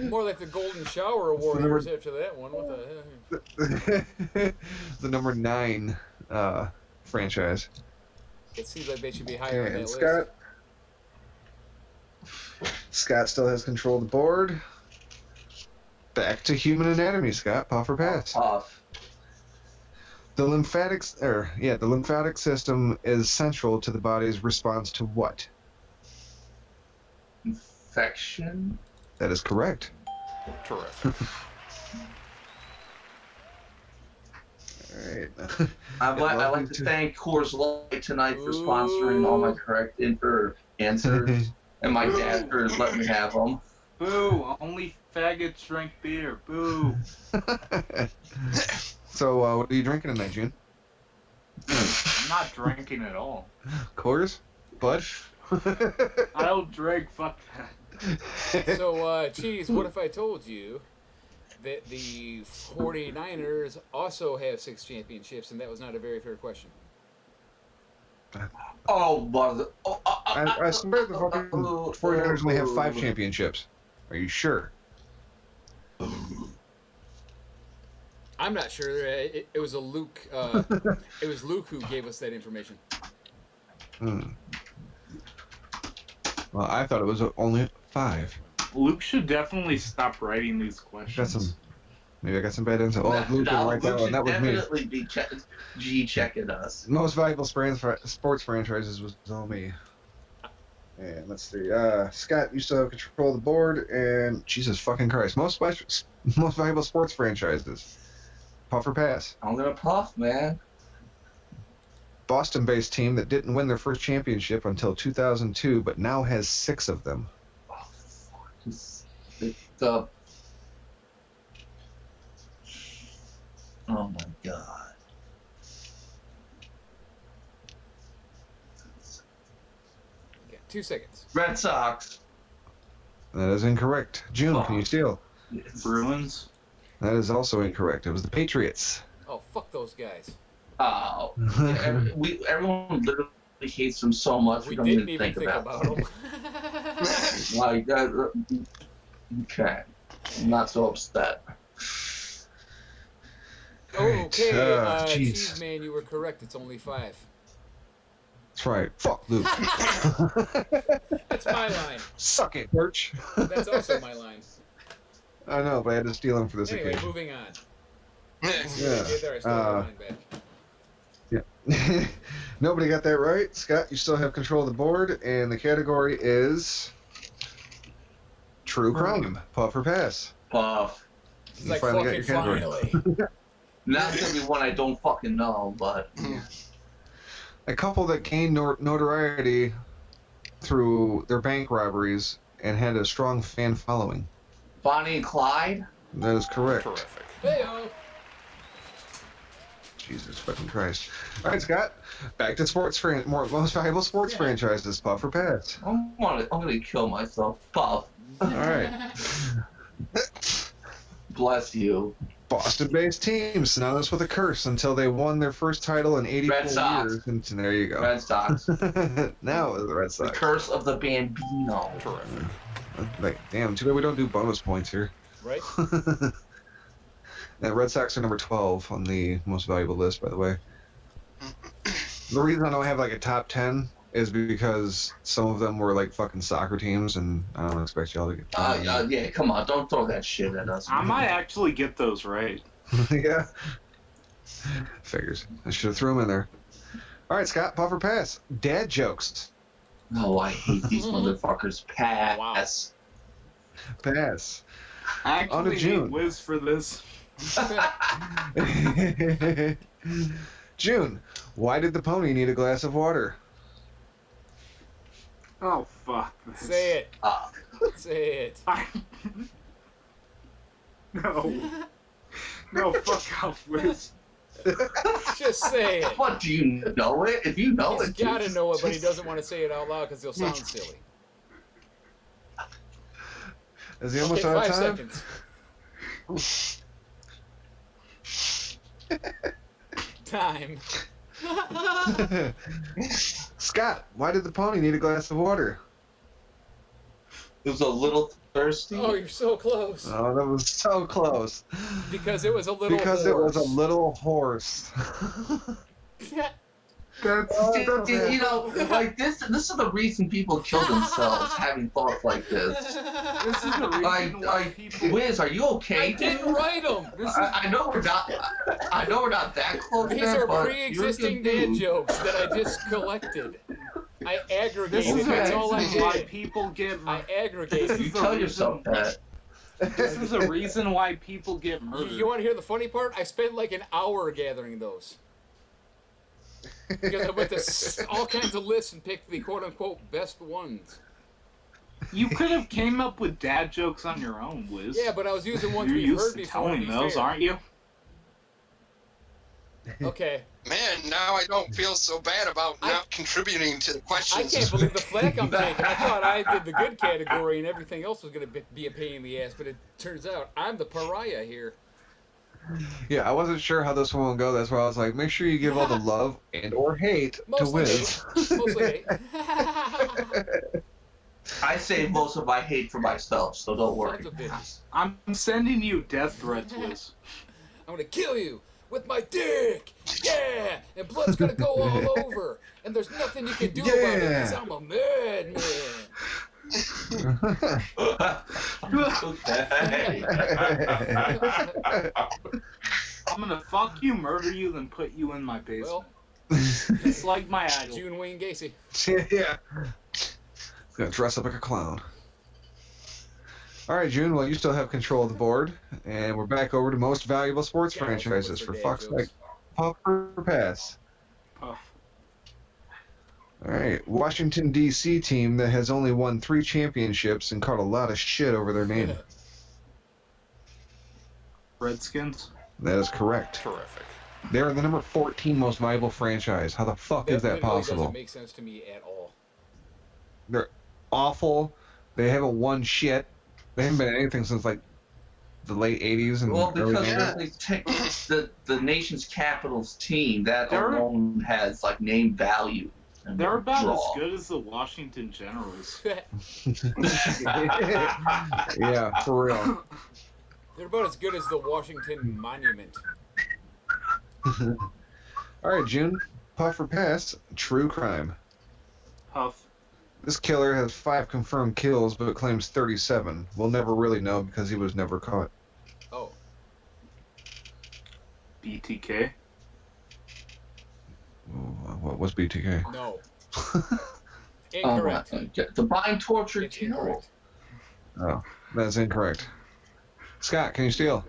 More like the Golden Shower Warriors after that one. What the hell? The number 9 franchise. It seems like they should be higher on that And list. Scott. Scott still has control of the board. Back to human anatomy, Scott. Puff or pass? Puff. The lymphatic system is central to the body's response to what? Infection? That is correct. Terrific. Alright. I'd like to thank Coors Light tonight for sponsoring all my correct answers, and my dad for letting me have them. Boo! Only faggots drink beer. Boo! So, what are you drinking tonight, June? I'm not drinking at all. Coors? Bud? I don't drink. Fuck that. So, Cheez, what if I told you that the 49ers also have 6 championships, and that was not a very fair question? Oh, mother. Oh, I swear the fucking 49ers only have 5 championships. Are you sure? I'm not sure. It was a Luke. It was Luke who gave us that information. Well, I thought it was only 5. Luke should definitely stop writing these questions. Maybe I got some bad info. Oh, Luke didn't write that one. That was me. Definitely be G-checking us. Most valuable sports franchises was all me. And let's see. Scott, you still have control of the board. And Jesus fucking Christ, most valuable sports franchises. Puff or pass? I'm gonna puff, man. Boston-based team that didn't win their first championship until 2002, but now has 6 of them. Oh, fuck. It's the... Oh my god. Okay, 2 seconds. Red Sox. That is incorrect. June, can you steal? Bruins. That is also incorrect. It was the Patriots. Oh, fuck those guys. Oh. Yeah, everyone literally hates them so much We don't didn't even think about about them. Like that. Okay. I'm not so upset. Okay, Jeez. Cheez Man, you were correct. It's only 5. That's right. Fuck Luke. That's my line. Suck it, Birch. That's also my line. I know, but I had to steal him for this Anyway, occasion. moving on. Yeah. Yeah, there, I stole my line back. Nobody got that right. Scott, you still have control of the board, and the category is true crime. Puff or pass? Puff. He's You like, finally got fucking your category. finally. Not gonna be one I don't fucking know, but A couple that gained notoriety through their bank robberies and had a strong fan following. Bonnie and Clyde. That is correct. Terrific. Hey-o. Jesus fucking Christ. All right, Scott. Back to most valuable sports franchises. Puff or pass? I'm gonna kill myself. Puff. All right. Bless you. Boston-based team synonymous with a curse until they won their first title in 84 Red Sox. years. And there you go. Red Sox. Now it's the Red The Sox. curse of the Bambino. Terrific. Like, damn, too bad we don't do bonus points here. Right? The Red Sox are number 12 on the most valuable list, by the way. The reason I don't have like a top 10 is because some of them were like fucking soccer teams, and I don't expect y'all to get. Yeah, come on, don't throw that shit at us. I might actually get those right. Yeah. Figures. I should have threw them in there. All right, Scott, puff or pass? Dad jokes. Oh, I hate these motherfuckers. Pass. Pass. I On to actually June. hate Whiz for this. June, why did the pony need a glass of water? Oh, fuck this. Say it. Ah. Say it. No. No, fuck off, Whiz. Just say it. What, do you know it? If you know He's it, gotta just- know it, but he doesn't want to say it out loud because he'll sound silly. Is he almost Okay, out of 5 time? seconds. Time. Scott, why did the pony need a glass of water? It was a little thirsty. Oh, you're so close. Oh, that was so close. Because it was a little Because it was a horse. little horse. You know, like this is the reason people kill themselves, having thoughts like this. This is the reason why people... Wiz, are you okay, I dude? didn't write them. I know we're not. I know we're not that close. These there, are but pre-existing you're a good dad dude. jokes that I just collected. I This aggregated. is That's the all I reason why did. people get... I aggregated. You tell yourself that. This is the reason why people get murdered. You want to hear the funny part? I spent like an hour gathering those. Because I went to all kinds of lists and picked the quote-unquote best ones. You could have came up with dad jokes on your own, Wiz. Yeah, but I was using ones You're we've used heard to before. to telling be those, fair. aren't you? Okay. Man, now I don't feel so bad about not contributing to the I questions. can't believe the flack I'm taking. I thought I did the good category and everything else was going to be a pain in the ass, but it turns out I'm the pariah here. Yeah, I wasn't sure how this one would go. That's why I was like, make sure you give all the love and or hate to Mostly Wiz. hate. Mostly hate. I save most of my hate for myself, so don't worry. Sons of bitches. I'm sending you death threats, Wiz. I'm gonna kill you with my dick! Yeah! And blood's gonna go all over! And there's nothing you can do about it because I'm a madman! Okay. I'm gonna fuck you, murder you, then put you in my basement. Well, It's like my idol. June Wayne Gacy. Yeah. He's gonna dress up like a clown. All right, June. Well, you still have control of the board, and we're back over to most valuable sports God, franchises. what's For their fuck's dad sake, puff or pass. Puff. All right, Washington D.C. team that has only won 3 championships and caught a lot of shit over their name. Redskins. That is correct. Terrific. They are the number 14 most valuable franchise. How the fuck is that literally possible? doesn't make sense to me at all. They're awful. They haven't won shit. They haven't been anything since like the late 80s and Well, early because 90s. they take the nation's capital's team, that They're- alone has like name value. And They're about draw. as good as the Washington Generals. Yeah, for real. They're about as good as the Washington Monument. All right, June. Puff or pass? True crime. Puff. This killer has 5 confirmed kills, but claims 37. We'll never really know because he was never caught. Oh. BTK. What was BTK? No. Oh Incorrect. my God. Divine torture It's kill. incorrect. Oh, that's incorrect. Scott, can you steal?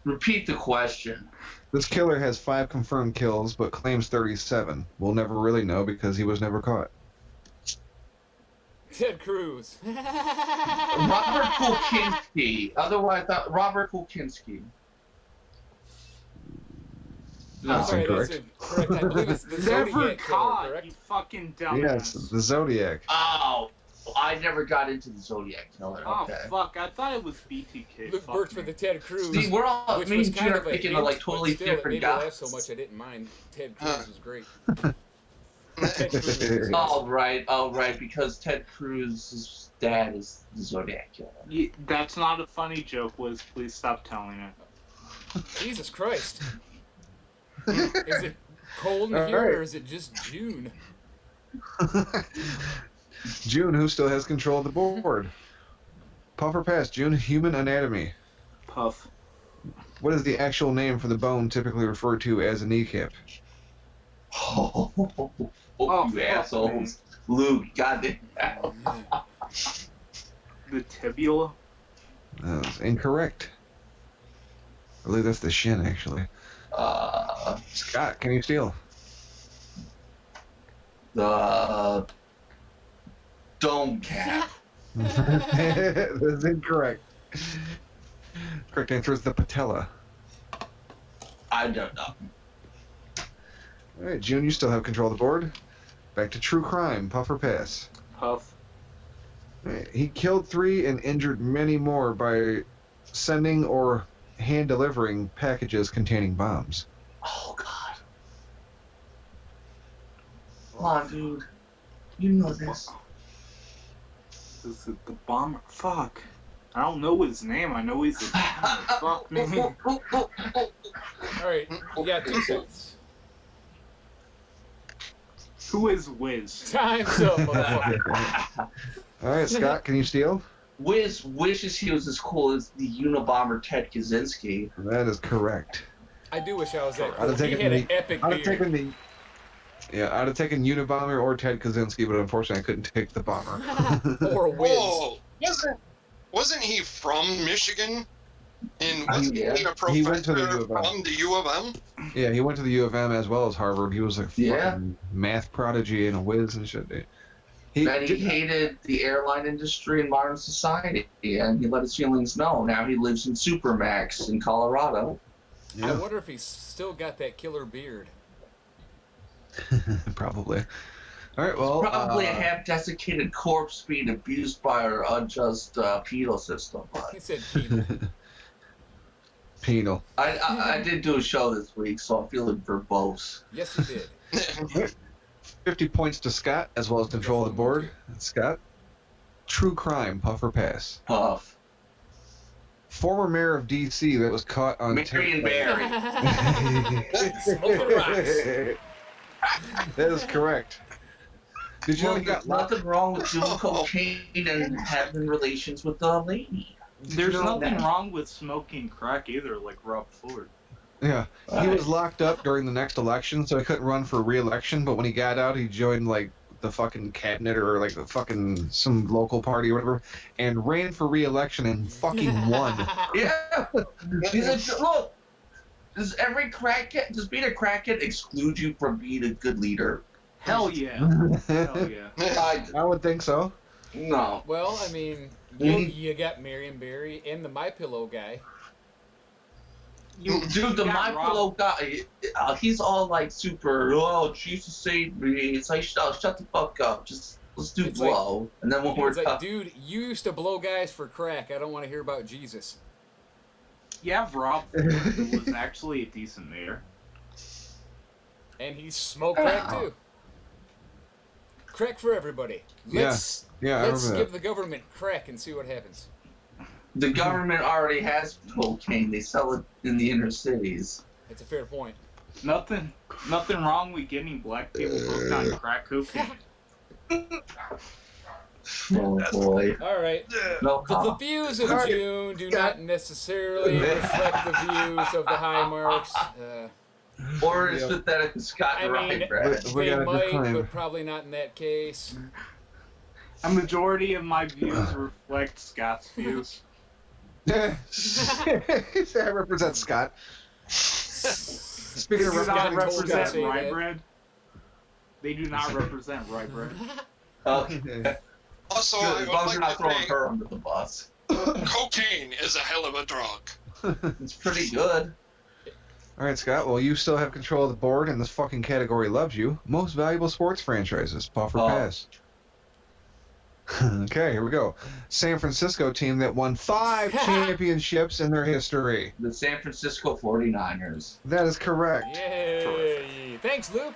Repeat the question. This killer has 5 confirmed kills, but claims 37. We'll never really know because he was never caught. Ted Cruz. Robert Kulkinski. Otherwise, Robert Kulkinski. I'm That's sorry, incorrect. that's incorrect. I believe it's the Never Zodiac killer, caught, correct? you fucking dumbass. Yes, the Zodiac. Oh, I never got into the Zodiac Killer. Oh, Okay. fuck. I thought it was BTK. Luke Fuck Burke's me. for the Ted Cruz. See, we're all which me was and June kind are of a thinking hint, of like totally but still, different it made me laugh guys. so much I didn't mind. Ted Cruz was great. Ted Cruz was All right, because Ted Cruz's dad is the Zodiac Killer. That's not a funny joke, Wiz. Please stop telling it. Jesus Christ. Is it cold in All here, right. or is it just June? June, who still has control of the board? Puff or pass? June, human anatomy. Puff. What is the actual name for the bone typically referred to as a kneecap? Oh, fuck, you assholes. Luke, goddamn. The tibia? That's incorrect. I believe that's the shin, actually. Scott, can you steal? The dome cap. That's incorrect. Correct answer is the patella. I don't know. All right, June, you still have control of the board. Back to true crime. Puff or pass? Puff. All right, he killed 3 and injured many more by sending or hand delivering packages containing bombs. Oh, God. Come on, dude. You know this. Is it the bomber? Fuck. I don't know his name. I know he's a bomber. Fuck me. Alright, you got 2 seconds. Who is Wiz? Time's up, motherfucker. All right, Scott, can you steal? Wiz wishes he was as cool as the Unabomber Ted Kaczynski. That is correct. I do wish I was that I'd cool. have He taken had an the- epic I'd have beard. taken the. Yeah, I'd have taken Unabomber or Ted Kaczynski, but unfortunately I couldn't take the bomber. Or Whiz. Whoa! Wasn't he from Michigan? And wasn't Yeah. he a He went to the professor U of M. from the U of M? Yeah, he went to the U of M as well as Harvard. He was a fucking Yeah. math prodigy and a whiz and shit. Dude. That he hated the airline industry and modern society, and he let his feelings know. Now he lives in Supermax in Colorado. I Yeah, wonder if he's still got that killer beard. probably. All right, well, Probably a half-desiccated corpse being abused by our unjust penal system. But He said people. penal. I did do a show this week, so I'm feeling verbose. Yes, he did. 50 points to Scott, as well as control of the board. Scott, true crime, puff or pass? Puff. Former mayor of D.C. that was caught on Marion Barry. Smoking rocks. That is correct. Did you know Well, he got there's locked? nothing wrong with doing cocaine and having relations with a lady. There's you know nothing that? wrong with smoking crack either, like Rob Ford. Yeah, he was locked up during the next election, so he couldn't run for re-election. But when he got out, he joined like the fucking cabinet or like the fucking some local party or whatever, and ran for re-election and fucking won. Yeah. He's a, look, does being a crackhead exclude you from being a good leader? Hell yeah. Hell yeah. I would think so. No. Well, I mean, you got Marion Barry and the My Pillow guy. Dude, the My Pillow guy, he's all like super, oh, Jesus saved me. It's like, shut the fuck up. Just, let's do It's blow. And then when we're It's like, done. dude, you used to blow guys for crack. I don't want to hear about Jesus. Yeah, Rob Ford was actually a decent mayor. And he smoked crack too. Crack for everybody. Let's I let's remember give the government crack and see what happens. The government already has cocaine. They sell it in the inner cities. That's a fair point. Nothing wrong with getting black people hooked on crack cocaine. Oh boy. All right. No The comment. views of June do not necessarily reflect the views of the high marks. Or is pathetic with Scott I and mean, Ryan, Brad. We they got a might, disclaimer. but probably not in that case. A majority of my views reflect Scott's views. I represent Scott. Speaking They of do not Scott told represent us to say rye that. bread. They do not represent rye bread. Okay. Also, Good, I as would long as you're like not to throwing say her under the bus. cocaine is a hell of a drug. It's pretty good. All right, Scott. Well, you still have control of the board, and this fucking category loves you. Most valuable sports franchises, puff or Oh. pass? Okay, here we go. San Francisco team that won 5 championships in their history. The San Francisco 49ers. That is correct. Yay! Thanks, Luke.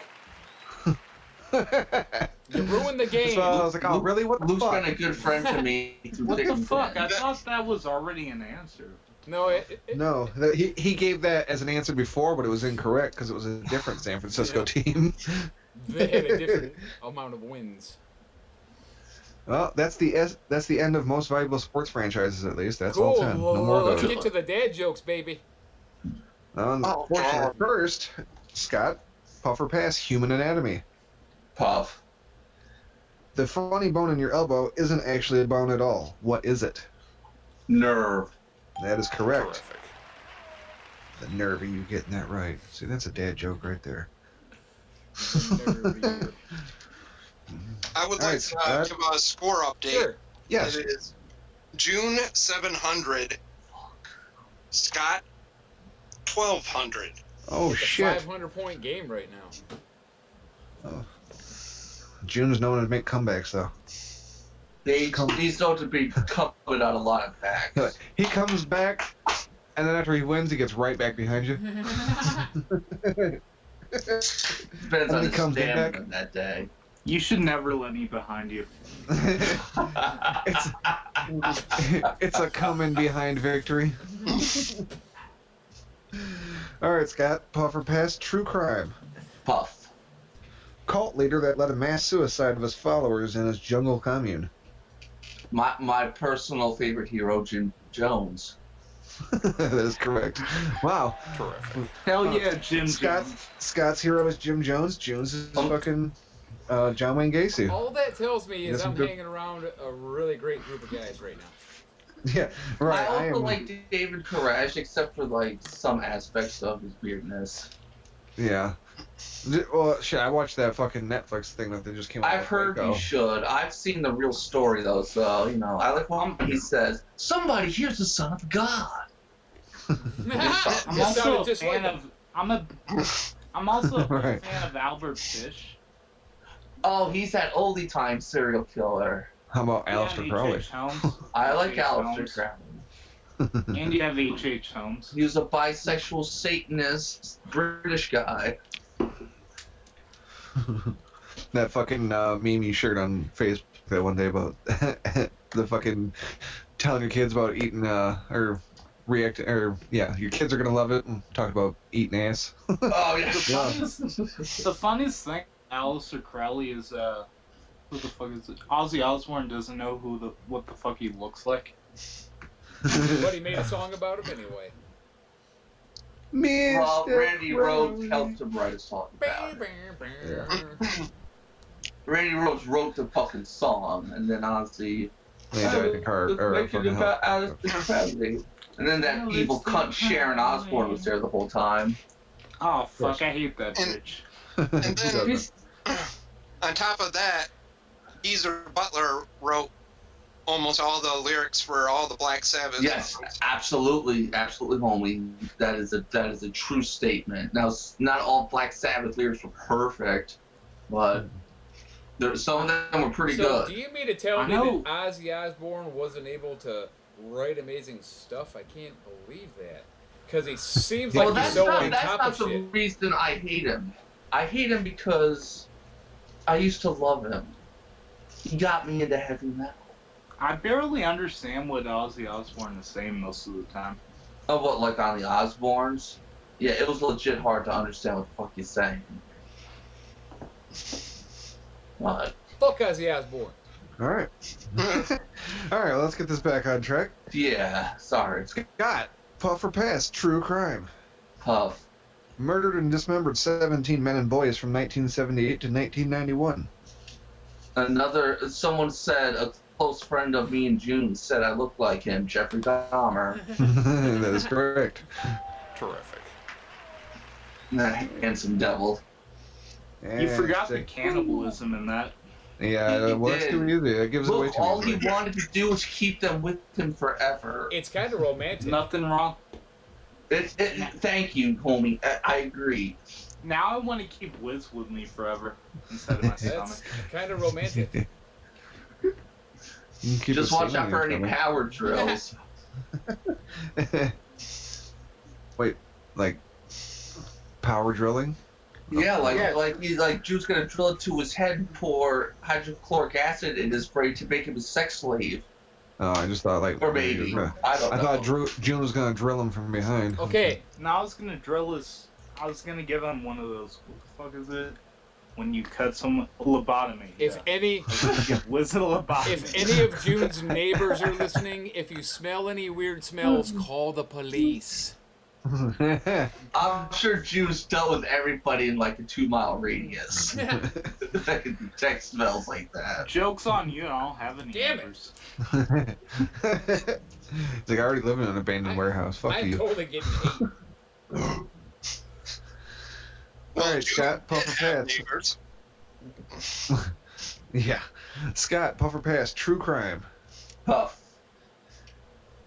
You ruined the game. So I was like, oh, really? What the Luke's fuck? been a good friend to me. What the fuck? I thought that was already an answer. No, No, he gave that as an answer before, but it was incorrect because it was a different San Francisco team. they had a different amount of wins. Well, that's the end of most valuable sports franchises, at least. That's Cool. all 10. No more of Let's those. get to the dad jokes, baby. Unfortunately, first, Scott, puff or pass, human anatomy. Puff. The funny bone in your elbow isn't actually a bone at all. What is it? Nerve. That is correct. Terrific. The nerve of you getting that right. See, that's a dad joke right there. I would All like right, to give a score update. Sure. Yes. It is June 700. Scott 1200. Oh, It's a shit. 500-point game right now. June is known to make comebacks, though. He's known to be coming out a lot of packs. He comes back, and then after he wins, he gets right back behind you. Depends And on he his comes stamina back. that day. You should never let me behind you. It's a coming behind victory. All right, Scott. Puff or pass, true crime. Puff. Cult leader that led a mass suicide of his followers in his jungle commune. My personal favorite hero, Jim Jones. That is correct. Wow. Terrific. Hell yeah, Jim Jones. Scott's hero is Jim Jones. Jones is fucking John Wayne Gacy. All that tells me is Yes, I'm good. hanging around a really great group of guys right now. Yeah, right. I also am. like David Koresh, except for like some aspects of his weirdness. Yeah. Well, shit. I watched that fucking Netflix thing that they just came out. I've with heard Waco. you should. I've seen the real story though, so I like when he says, "Somebody here's the son of God." I'm You also sounded a just fan like of. I'm also a Right. fan of Albert Fish. Oh, he's that oldie time serial killer. How about You Aleister have Crowley? H.H. Holmes. I like H.H. Aleister Holmes. Crowley. And you have H.H. Holmes. He was a bisexual Satanist British guy. That fucking meme you shared on Facebook that one day about the fucking telling your kids about eating your kids are gonna love it and talk about eating ass. Oh yeah. The funniest thing, Aleister Crowley is who the fuck is it? Ozzy Osbourne doesn't know what the fuck he looks like. But he made a song about him anyway. Well, Mr. Randy Crowley. Rhoads helped him write a song about it. Randy Rhoads wrote the fucking song, and then Ozzy. He died in a car or a fucking about hell. Aleister Crowley. And then that evil cunt Sharon Osbourne was there the whole time. Oh fuck, I hate that bitch. And then on top of that, Geezer Butler wrote almost all the lyrics for all the Black Sabbath Yes, songs. absolutely, homie. That is a true statement. Now, not all Black Sabbath lyrics were perfect, but some of them were pretty So, good. do you mean to tell I me know. that Ozzy Osbourne wasn't able to write amazing stuff? I can't believe that. Because he seems like Well, he's that's so not, on that's top not of the shit. reason I hate him. I hate him because I used to love him. He got me into heavy metal. I barely understand what Ozzy Osbourne is saying most of the time. Oh, what, like on the Osbournes? Yeah, it was legit hard to understand what the fuck he's saying. What? Fuck Ozzy Osbourne. All right. All right. Let's get this back on track. Yeah, sorry. Scott, puff or pass, true crime. Puff. Murdered and dismembered 17 men and boys from 1978 to 1991. Someone said, a close friend of me and June said I look like him, Jeffrey Dahmer. That is correct. Terrific. That handsome devil. You forgot the And- cannibalism in that. Yeah, He well, that's did. too easy. That gives it away Look, too all he easily. wanted to do was keep them with him forever. It's kind of romantic. Nothing wrong. Thank you, homie. I agree. Now I want to keep Whiz with me forever instead of my stomach. That's kind of romantic. You can keep Just a watch steam out for any coming. power drills. Wait, like power drilling? Yeah, like Drew's gonna drill it to his head and pour hydrochloric acid in his brain to make him a sex slave. Oh, I just thought like Or maybe maybe. you were gonna- I don't I know. thought June was gonna drill him from behind. Okay, Now I was gonna drill his. I was gonna give him one of those. What the fuck is it? When you cut some lobotomy. if any Was it a lobotomy? if any of June's neighbors are listening, if you smell any weird smells, call the police. I'm sure Drew's dealt with everybody in like a 2-mile radius that can detect smells like that. Joke's on you. I don't have any Damn it. neighbors. It's like I already live in an abandoned warehouse. Fuck I'm you. totally getting hate. All right, you Scott, puff or have pass? neighbors. Yeah, Scott, puff or pass? True crime. Puff.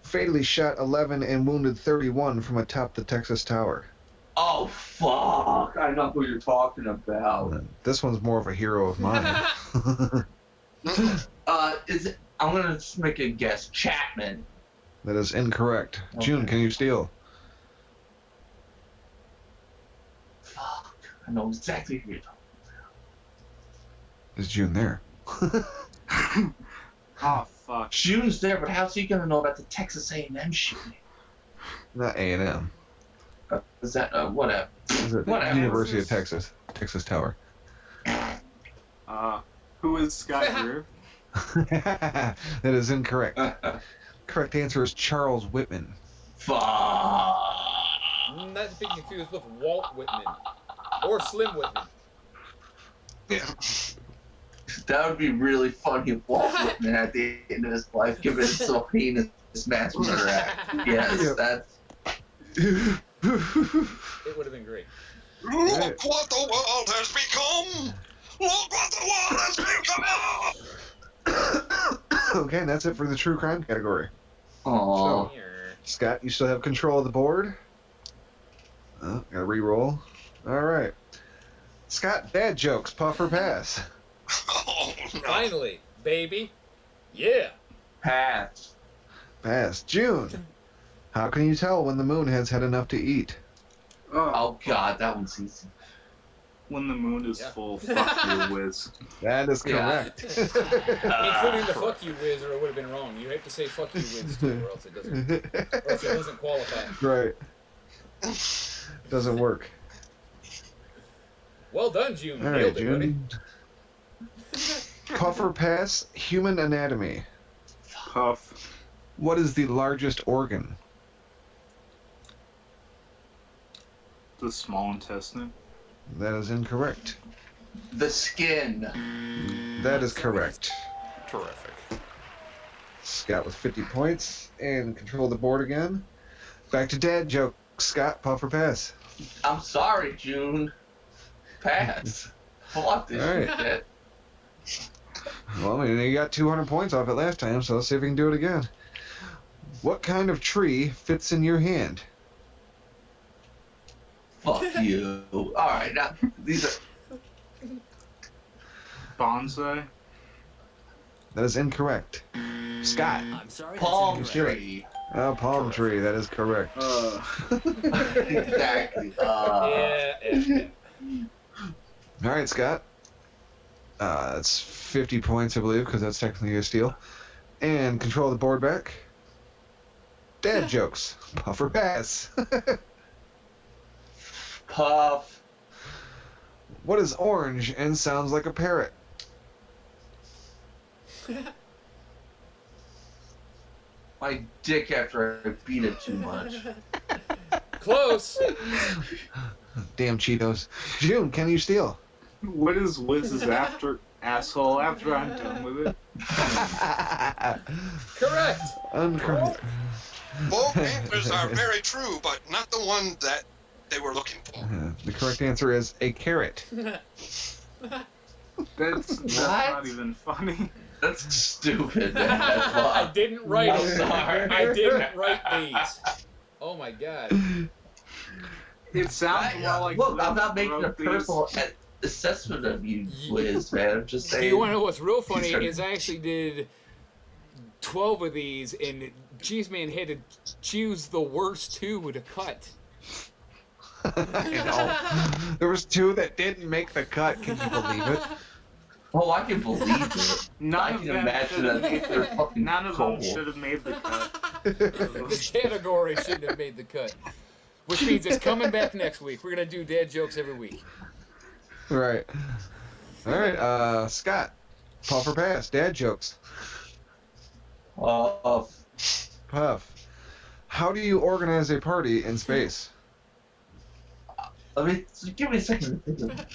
Fatally shot 11 and wounded 31 from atop the Texas Tower. Oh fuck! I know who you're talking about. This one's more of a hero of mine. Is it? I'm gonna just make a guess. Chapman. That is incorrect. June, can you steal? Fuck! I know exactly who you're talking Is June there? Oh fuck. June's there, but how's he gonna know about the Texas A&M shooting? Not A&M. Is that whatever? Is it Whatever. University of Texas? Texas Tower. Who is Scott Greer? That is incorrect. Correct answer is Charles Whitman. Fuck! Not to be confused with Walt Whitman or Slim Whitman. Yeah. That would be really funny if Walt Whitman at the end of his life given some heinous mass murder act. Yes, Yep. that's. It would have been great. Look what the world has become! Look what the world has become! Okay, and that's it for the true crime category. Aww. Scott, you still have control of the board. Oh, gotta re-roll. All right. Scott, dad jokes, puff or pass? Oh, no. Finally, baby. Yeah. Pass. Pass. June, how can you tell when the moon has had enough to eat? Oh god, that one's easy. When the moon is Yeah. full, fuck you, Whiz. That is Yeah. correct. Including the fuck you whiz, or it would have been wrong. You have to say fuck you whiz too, or else it doesn't qualify. Right. Doesn't work. Well done, June. All right, Nailed it, buddy. June. Puff or pass? Human anatomy. Puff. What is the largest organ? The small intestine. That is incorrect. The skin. That is correct. Terrific. Scott with 50 points and control the board again. Back to dad joke. Scott, puff or pass? I'm sorry, June. Pass. Fuck this All right. shit. Well, I mean, you got 200 points off it last time, so let's see if we can do it again. What kind of tree fits in your hand? Fuck you. Alright, now, these are. Bonsai. That is incorrect. Scott. I'm sorry. Palm that's incorrect. tree. Oh, palm tree. That is correct. Exactly. Yeah. All right, Scott. That's 50 points, I believe, because that's technically a steal. And control the board back. Dad jokes. Puff or pass? Puff. What is orange and sounds like a parrot? My dick after I beat it too much. Close. Damn Cheetos. June, can you steal? What is Wiz's asshole after I'm done with it? Correct. Incorrect. Both answers are very true, but not the one that they were looking for. The correct answer is a carrot. That's not even funny. That's stupid, man. I didn't write I'm it. sorry. I didn't write these. Oh my god. It sounds more like. Look, Wiz I'm not making a wrote these. personal assessment of you, Whiz, man. I'm just Do saying. you want to know what's real funny? Is I actually did 12 of these, and Cheese Man had to choose the worst 2 to cut. You know, there was 2 that didn't make the cut. Can you believe it? Oh, I can believe it. None I of can them imagine should have that made they're fucking None of cold. them should have made the cut. The category shouldn't have made the cut. Which means it's coming back next week. We're going to do dad jokes every week. Right. All right, Scott. Puff or pass? Dad jokes. Puff. How do you organize a party in space? Give me a second to think of it.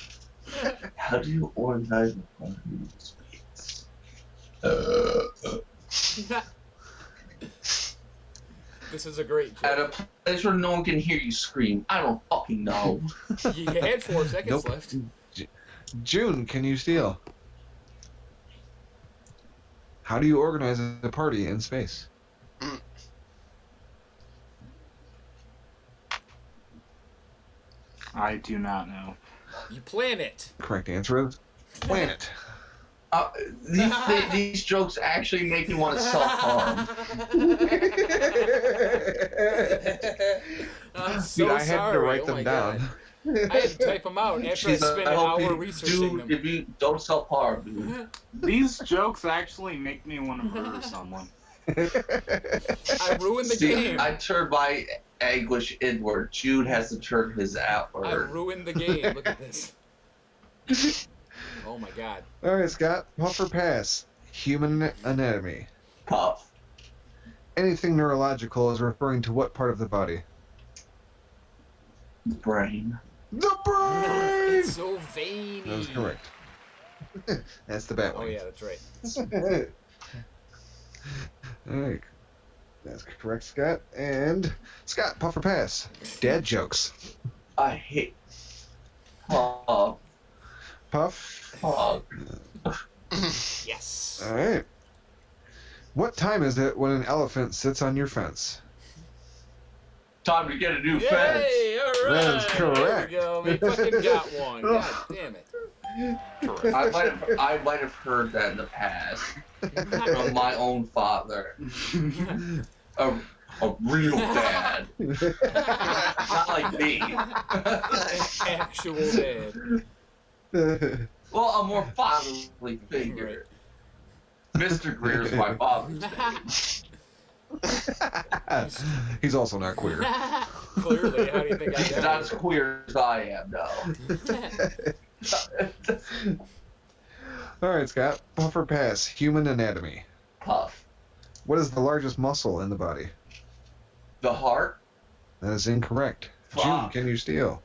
How do you organize a party in space? This is a great At joke. a place where no one can hear you scream. I don't fucking know. You had 4 seconds Nope. left. June, can you steal? How do you organize a party in space? I do not know. You plan it. Correct answer is planet. These jokes actually make me want to self-harm. I'm so Dude, I sorry. had to write Oh them my down. God. I had to type them out after I spent an hour researching them. If you don't self-harm, dude. These jokes actually make me want to murder someone. I ruined the game. I turned my English inward. Jude has to turn his I outward. ruined the game. Look at this. Oh my God. All right, Scott. Puff or pass? Human anatomy. Puff. Anything neurological is referring to what part of the body? Brain. The brain! It's so veiny. That was correct. That's the bat Oh one. yeah, that's right. All right. That's correct, Scott. And Scott, puff or pass? Dad jokes. I hate Puff. Puff. Puff. Yes. All right. What time is it when an elephant sits on your fence? Time to get a new fence. Yay! All right. That is correct. There we go. We fucking got one. God damn it. Terrific. I might have heard that in the past from my own father. A real dad, not like me. Actual dad. Well, a more fatherly figure. Mr. Greer's my father's name. He's also not queer. Clearly, how do you think I He's got not it? as queer as I am, no. All right, Scott. Puff or pass? Human anatomy. Puff. What is the largest muscle in the body? The heart. That is incorrect. Fuck. June, can you steal?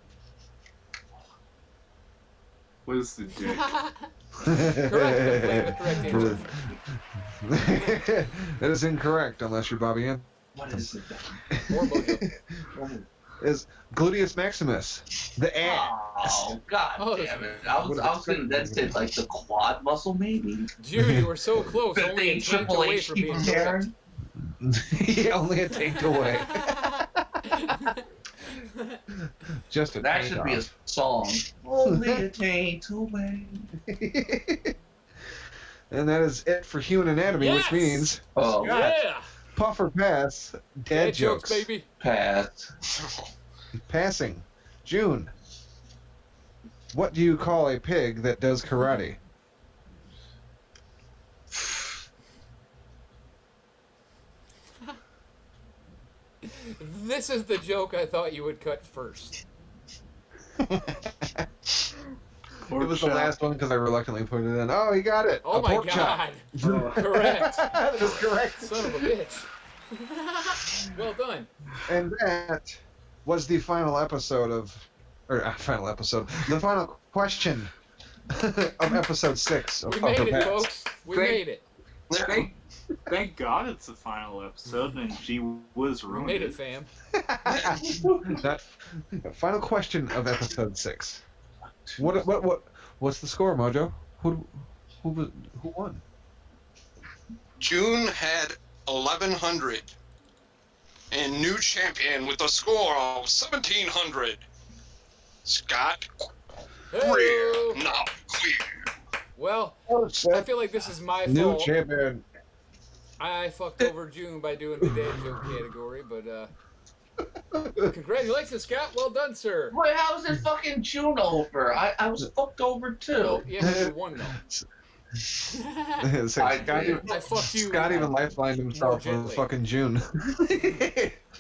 What is the dick? Correct. I'm playing the correct answer. That is incorrect, unless you're Bobby Ann. What is it? Or Mojo. Is gluteus maximus, the ass. Oh, god Oh, damn it. I was gonna then say like the quad muscle maybe. June, you were so close. But Only a they taint Triple away H from keep being comparing. correct. Yeah, only a taint away. Just a That taint should be a off. song. Only a taint away. And that is it for human anatomy, which Yes! means Oh, Yeah. puff or pass, dad jokes. baby. pass. Passing. June. What do you call a pig that does karate? This is the joke I thought you would cut first. It was the last one because I reluctantly put it in. Oh, he got it. Oh A my pork chop. God. Correct. That is correct. Son of a bitch. Well done. And that was the final episode of, the final question of episode 6 of We Puff or made it, Pass. folks. We Thank- made it. Thank God it's the final episode and G Whiz We ruined made it, it. fam. That final question of episode 6. What's the score, Mojo? Who won? June had 1,100. And new champion with a score of 1,700. Scott Greer, Hey-o. not queer. Well, I feel like this is my New fault. champion. I fucked over June by doing the dad joke category, but congratulations, Scott. Well done, sir. Wait, how was it fucking June over? I was fucked over too. Well, yeah, but you won though. It's like I Scott, did. even, I fucked you. Scott even lifelined himself More with gently. fucking June.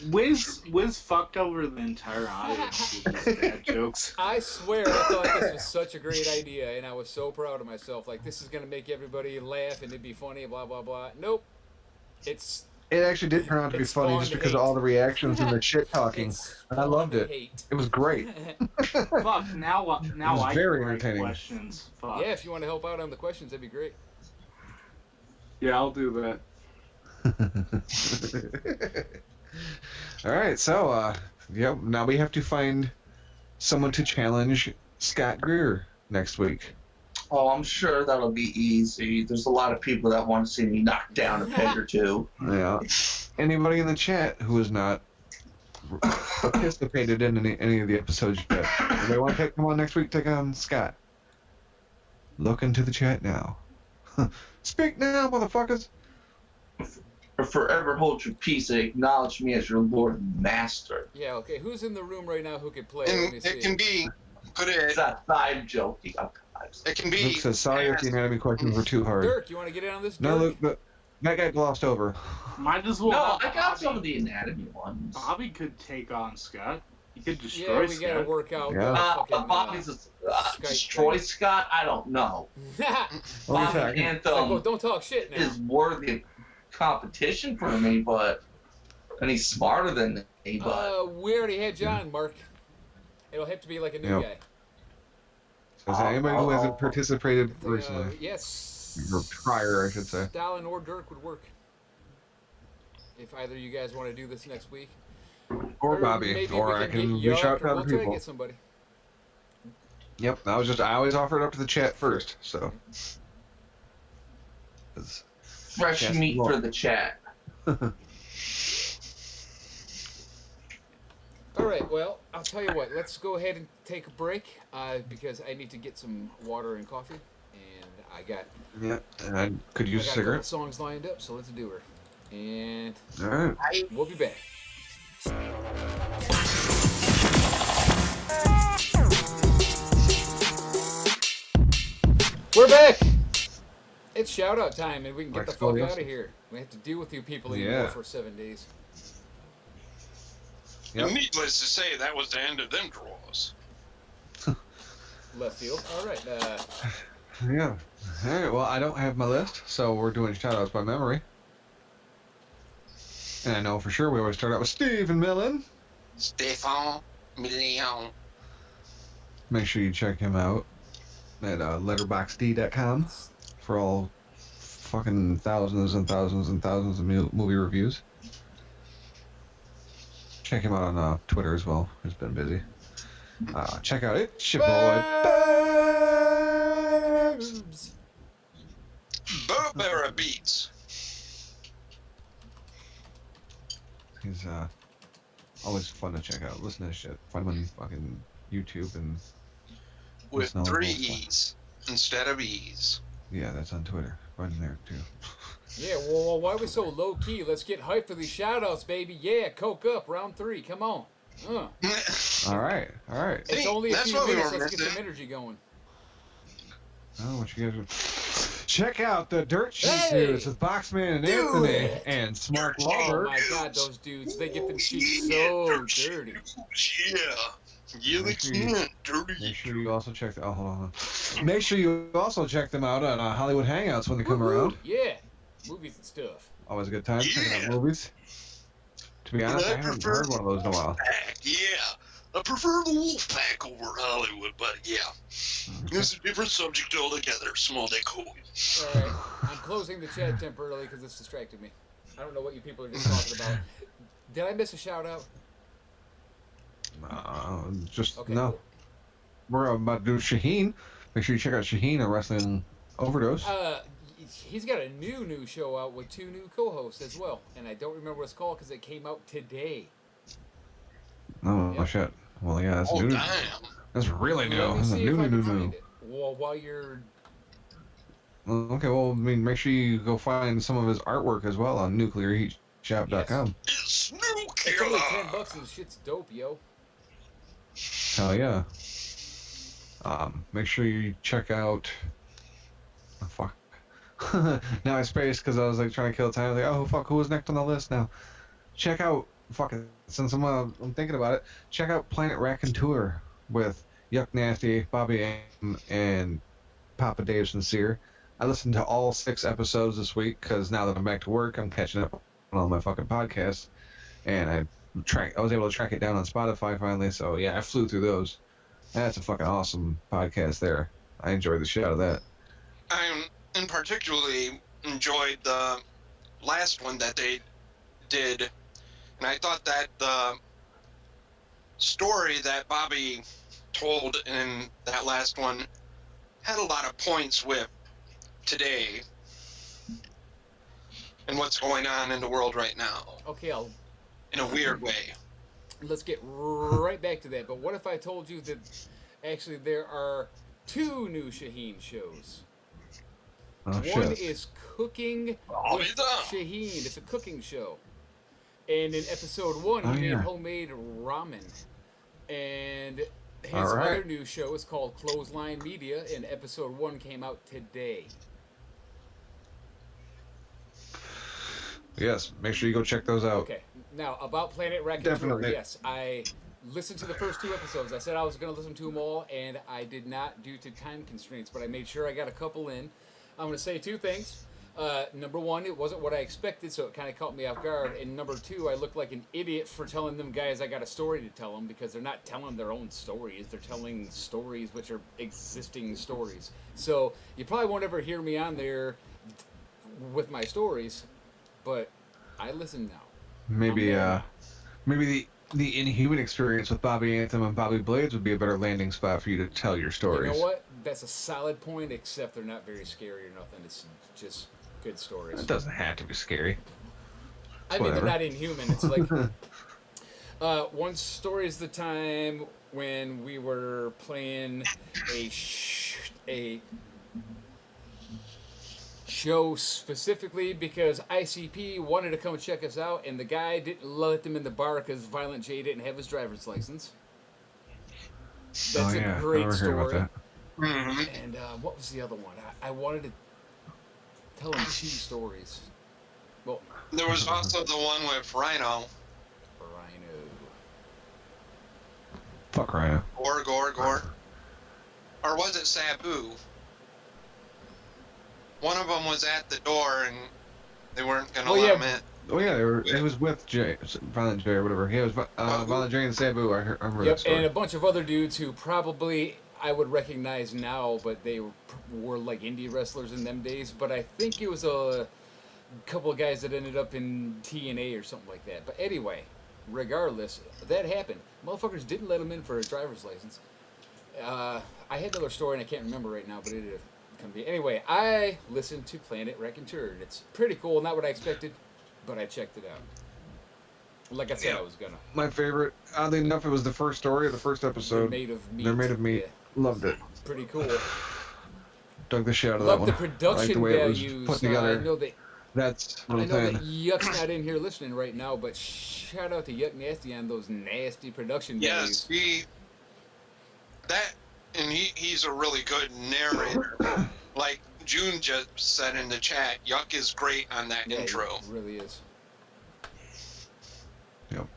Wiz fucked over the entire audience with his dad jokes. I swear I thought this was such a great idea, and I was so proud of myself. Like, this is going to make everybody laugh, and it'd be funny, blah, blah, blah. Nope. It actually did turn out to be funny spawned just because of all the reactions and the shit talking. And I loved it. Hate. It was great. Fuck, now was I very can write entertaining. questions. Fuck. Yeah, if you want to help out on the questions, that'd be great. Yeah, I'll do that. All right, so yep. Now we have to find someone to challenge Scott Greer next week. Oh, I'm sure that'll be easy. There's a lot of people that want to see me knock down a peg or two. Yeah. Anybody in the chat who has not participated in any of the episodes yet, if they want to come on next week, take on Scott. Look into the chat now. Speak now, motherfuckers. Or forever hold your peace and acknowledge me as your Lord and Master. Yeah, okay. Who's in the room right now who could play? Let me And see. it can be, put it, I'm joking. it can be. Luke says, sorry if the anatomy questions were too hard. Dirk, you want to get in on this? No, Dirk? Luke, but that got glossed over. Might as well. No, have I got Bobby. some of the anatomy ones. Bobby could take on Scott. He could Yeah, destroy we got to Scott. work out Yeah. fucking... Bobby's Skype destroy thing. Scott? I don't know. What are you Bobby talking? Anthem well, don't talk shit now. is worthy of competition for me, and he's smarter than me, but We already had John, Mark. It'll have to be like a new Yep. guy. Is there anybody who hasn't participated recently? Yes. Or prior, I should say. Stalin or Dirk would work. If either of you guys want to do this next week. Or Bobby. maybe Or we I can get reach Yuck, out to or other we'll try to people. get somebody. Yep, I always offer it up to the chat first, so. 'Cause- fresh Yes, meat Lord. for the chat. All right, well, I'll tell you what. Let's go ahead and take a break because I need to get some water and coffee. And I got Yeah, and I could use a a couple cigarette. songs lined up, so let's do her. And Alright. we'll be back. We're back! It's shout out time, and we can get Let's the fuck go, out yes. of here. We have to deal with you people Yeah. anymore for 7 days. Yep. Needless to say, that was the end of them draws. Left field. All right. Yeah. Alright, well, I don't have my list, so we're doing shoutouts by memory. And I know for sure we always start out with Stephen Millen. Stefan Million. Make sure you check him out at letterboxd.com for all fucking thousands and thousands and thousands of movie reviews. Check him out on Twitter as well. He's been busy. Check out It's Your Boy Babs. Babs. Burberry Beats. He's always fun to check out. Listen to his shit. Find him on fucking YouTube and With Listen to all 3 the whole E's instead of E's. yeah, that's on Twitter. Find him there too. Yeah, well, why are we so low key? Let's get hyped for these shout outs, baby. Yeah, coke up, round 3. Come on. All right. It's See, only a that's few what we minutes. were Let's get missing. some energy going. Oh, what you guys are... Check out the Dirt Sheet Hey! Dudes with Boxman and Do Anthony it! and Smart Oh Logger. my god, those dudes. They get them sheets so dirty. Yeah. You Make sure you- can't. Dirty. Make sure you also check the, hold on. Make sure you also check them out on Hollywood Hangouts when they come Woo-hoo. around. Yeah. Movies and stuff. Always a good time checking Yeah. out movies. To be honest, I I haven't prefer heard one of those in a while. Pack, yeah. I prefer the Wolfpack over Hollywood, but yeah. It's a different subject altogether. Small dick hole. Alright, I'm closing the chat temporarily because it's distracted me. I don't know what you people are just talking about. Did I miss a shout out? Just Okay, no. cool. We're about to do Shaheen. Make sure you check out Shaheen on Wrestling Overdose. He's got a new show out with 2 new co-hosts as well, and I don't remember what it's called because it came out today. Oh, Yep. shit. Well, yeah, that's Oh, new. damn. That's really new. Let me That's see new, if I new, can new. find it. Well, while you're Okay, well, I mean, make sure you go find some of his artwork as well on nuclearheatshop.com. It's It's only nuclear. $10 and the shit's dope, yo. Hell yeah. Make sure you check out. Oh, fuck. Now I spaced because I was like trying to kill time. I was like, oh fuck, who was next on the list now? Check out fucking since I'm thinking about it. Check out Planet Raconteur with Yuck Nasty, Bobby M, and Papa Dave Sincere. I listened to all 6 episodes this week because now that I'm back to work, I'm catching up on all my fucking podcasts, and I was able to track it down on Spotify finally. So yeah, I flew through those. That's a fucking awesome podcast there. I enjoyed the shit out of that. I in particularly enjoyed the last one that they did, and I thought that the story that Bobby told in that last one had a lot of points with today and what's going on in the world right now Okay, in a weird way. let's get right back to that. But what if I told you that actually there are 2 new Shaheen shows? Oh One shit. is Cooking Oh, with yeah. Shaheen. It's a cooking show. And in episode 1, he Oh, made yeah. homemade ramen. And his All right. other new show is called Clothesline Media, and episode 1 came out today. Yes, make sure you go check those out. Okay, now about Planet Raconteur. Definitely. Yes, I listened to the first 2 episodes. I said I was going to listen to them all, and I did not due to time constraints, but I made sure I got a couple in. I'm going to say 2 things. Number 1, it wasn't what I expected, so it kind of caught me off guard. And number 2, I looked like an idiot for telling them guys I got a story to tell them, because they're not telling their own stories. They're telling stories which are existing stories. So you probably won't ever hear me on there with my stories, but I listen now. Maybe I'm there maybe the Inhuman experience with Bobby Anthem and Bobby Blades would be a better landing spot for you to tell your stories. You know what? That's a solid point, except they're not very scary or nothing. It's just good stories. It doesn't have to be scary. I mean, they're whatever. not inhuman. It's like one story is the time when we were playing a show specifically because ICP wanted to come check us out, and the guy didn't let them in the bar because Violent J didn't have his driver's license. That's Oh, yeah. a great I never heard about story. that. Mm-hmm. And what was the other one? I wanted to tell him 2 stories. Well, There was also the one with Rhino. Rhino. Fuck Rhino. Gore. Or was it Sabu? One of them was at the door and they weren't going to Oh, let yeah. him in. Oh yeah, it was with Jay, Violent J or whatever. He was Violent J and Sabu. I remember that Yep, story. and a bunch of other dudes who probably I would recognize now, but they were like indie wrestlers in them days. But I think it was a couple of guys that ended up in TNA or something like that. But anyway, regardless, that happened. Motherfuckers didn't let him in for a driver's license. I had another story and I can't remember right now, but it did come to me. Anyway, I listened to Planet Raconteur, and it's pretty cool. Not what I expected, but I checked it out. Like I said, Yeah. I was gonna. My favorite, oddly enough, it was the first story of the first They're episode. made of meat. They're made of meat. Yeah, Loved it. pretty cool. Dug the shit out of Love that the one. I liked production the way it was values. put together. I know that That's what I I'm know saying. that Yuck's not in here listening right now, but shout out to Yuck Nasty on those nasty production Yes, values. he's a really good narrator. Like June just said in the chat, Yuck is great on that Yeah, intro. it really is. Yep.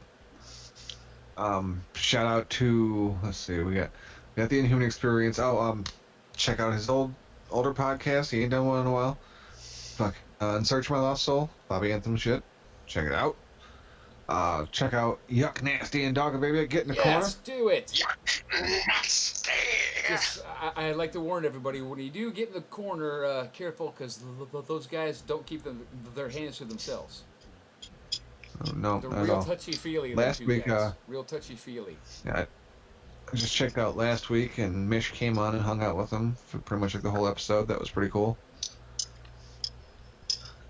Shout out to, let's see, we got the Inhuman Experience. Oh, check out his older podcast. He ain't done one in a while. Fuck. In Search of My Lost Soul, Bobby Anthem shit. Check it out. Check out Yuck Nasty and Dog Baby. Get in the Yes, do it. Yuck nasty. Just, I like to warn everybody, when you do get in the corner, careful, because those guys don't keep their hands to themselves. corner. No, They're not at real all. touchy-feely. Last them two week, guys. Real touchy-feely. Yeah, I just checked out last week, and Mish came on and hung out with him for pretty much like the whole episode. That was pretty cool.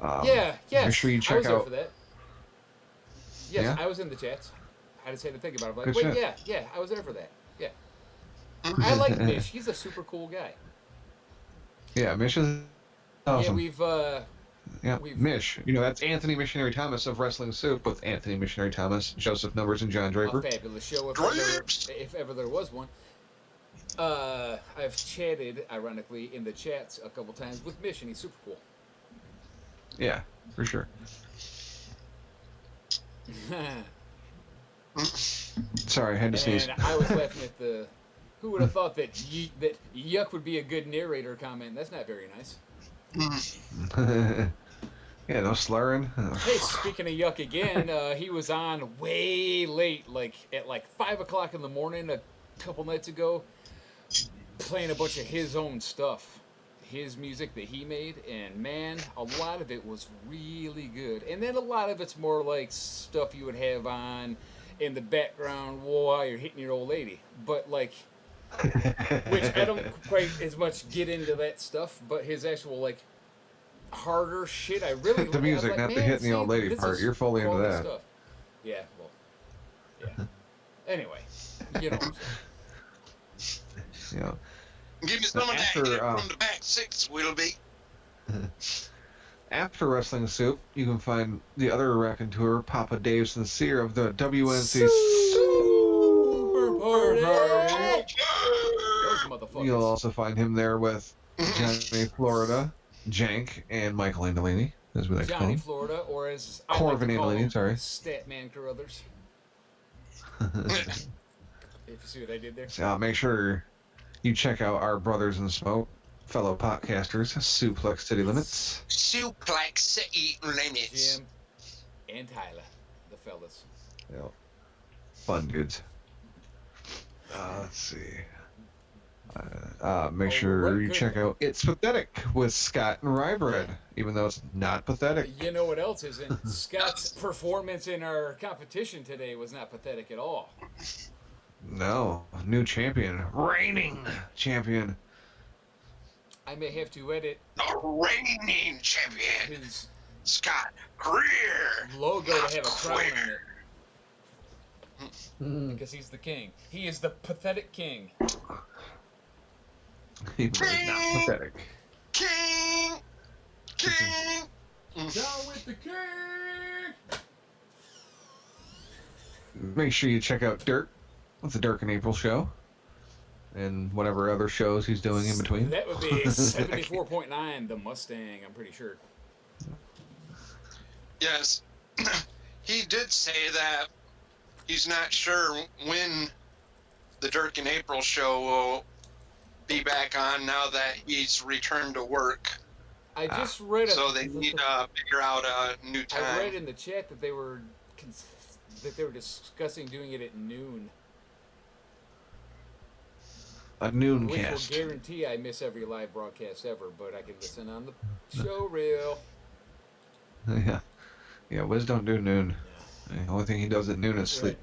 Yeah, yes. Make sure you I check was there out. for that. Yes, Yeah? I was in the chats. I just had to think about it. I'm like, Good wait, shit. yeah, I was there for that. Yeah. I like Mish. He's a super cool guy. Yeah, Mish is Yeah, Awesome. we've Mish. You know, that's Anthony Missionary Thomas of Wrestling Soup with Anthony Missionary Thomas, Joseph Numbers, and John a Draper. fabulous show Drapes! if ever there was one. I've chatted, ironically, in the chats a couple times with Mish, and he's super cool. Yeah, for sure. Sorry, I had to sneeze. And I was laughing at the. Who would have thought that that yuck would be a good narrator comment? That's not very nice. Yeah, no slurring. Hey, speaking of yuck again, he was on way late, like at 5 o'clock in the morning a couple nights ago, playing a bunch of his own stuff, his music that he made, and man, a lot of it was really good. And then a lot of it's more like stuff you would have on in the background while you're hitting your old lady. But like, which I don't quite as much get into that stuff, but his actual like harder shit, I really The music, like, not the man, hitting the see, old lady this part. is You're fully into quality that. Stuff. Yeah, well, yeah. Anyway, you know. What I'm saying. You know, Give me some of that After, hit from the back six, Willoughby. after Wrestling Soup, you can find the other raconteur, Papa Dave Sincere of the WNC Super Party. Those motherfuckers. You'll also find him there with Johnny Florida, Jank, and Michael Andolini, as we like to call Johnny him. Florida, or as I Corvin like to call Andolini, him, sorry. Statman Carruthers. If you see what I did there. So make sure you check out our brothers in smoke, fellow podcasters, Suplex City Limits. Suplex City Limits. Jim and Tyler, the fellas. You know, fun dudes. Let's see. Make sure you check out It's Pathetic with Scott and Rybread, even though it's not pathetic. You know what else isn't? Scott's performance in our competition today was not pathetic at all. No, new champion, reigning champion. I may have to edit The reigning champion, his Scott Greer. logo to have a crown on it. Because he's the king. He is the pathetic king. He was not pathetic. King! King! Down with the king! Make sure you check out Dirt with the Dirk and April show, and whatever other shows he's doing in between. That would be 74.9, the Mustang, I'm pretty sure. Yes. He did say that he's not sure when the Dirk and April show will be back on now that he's returned to work. I just read it. So they need to figure out a new I read time. in the chat that they were discussing doing it at noon, A noon which cast. will guarantee I miss every live broadcast ever, but I can listen on the show reel. Yeah. Yeah, Whiz don't do noon. The only thing he does at noon is sleep.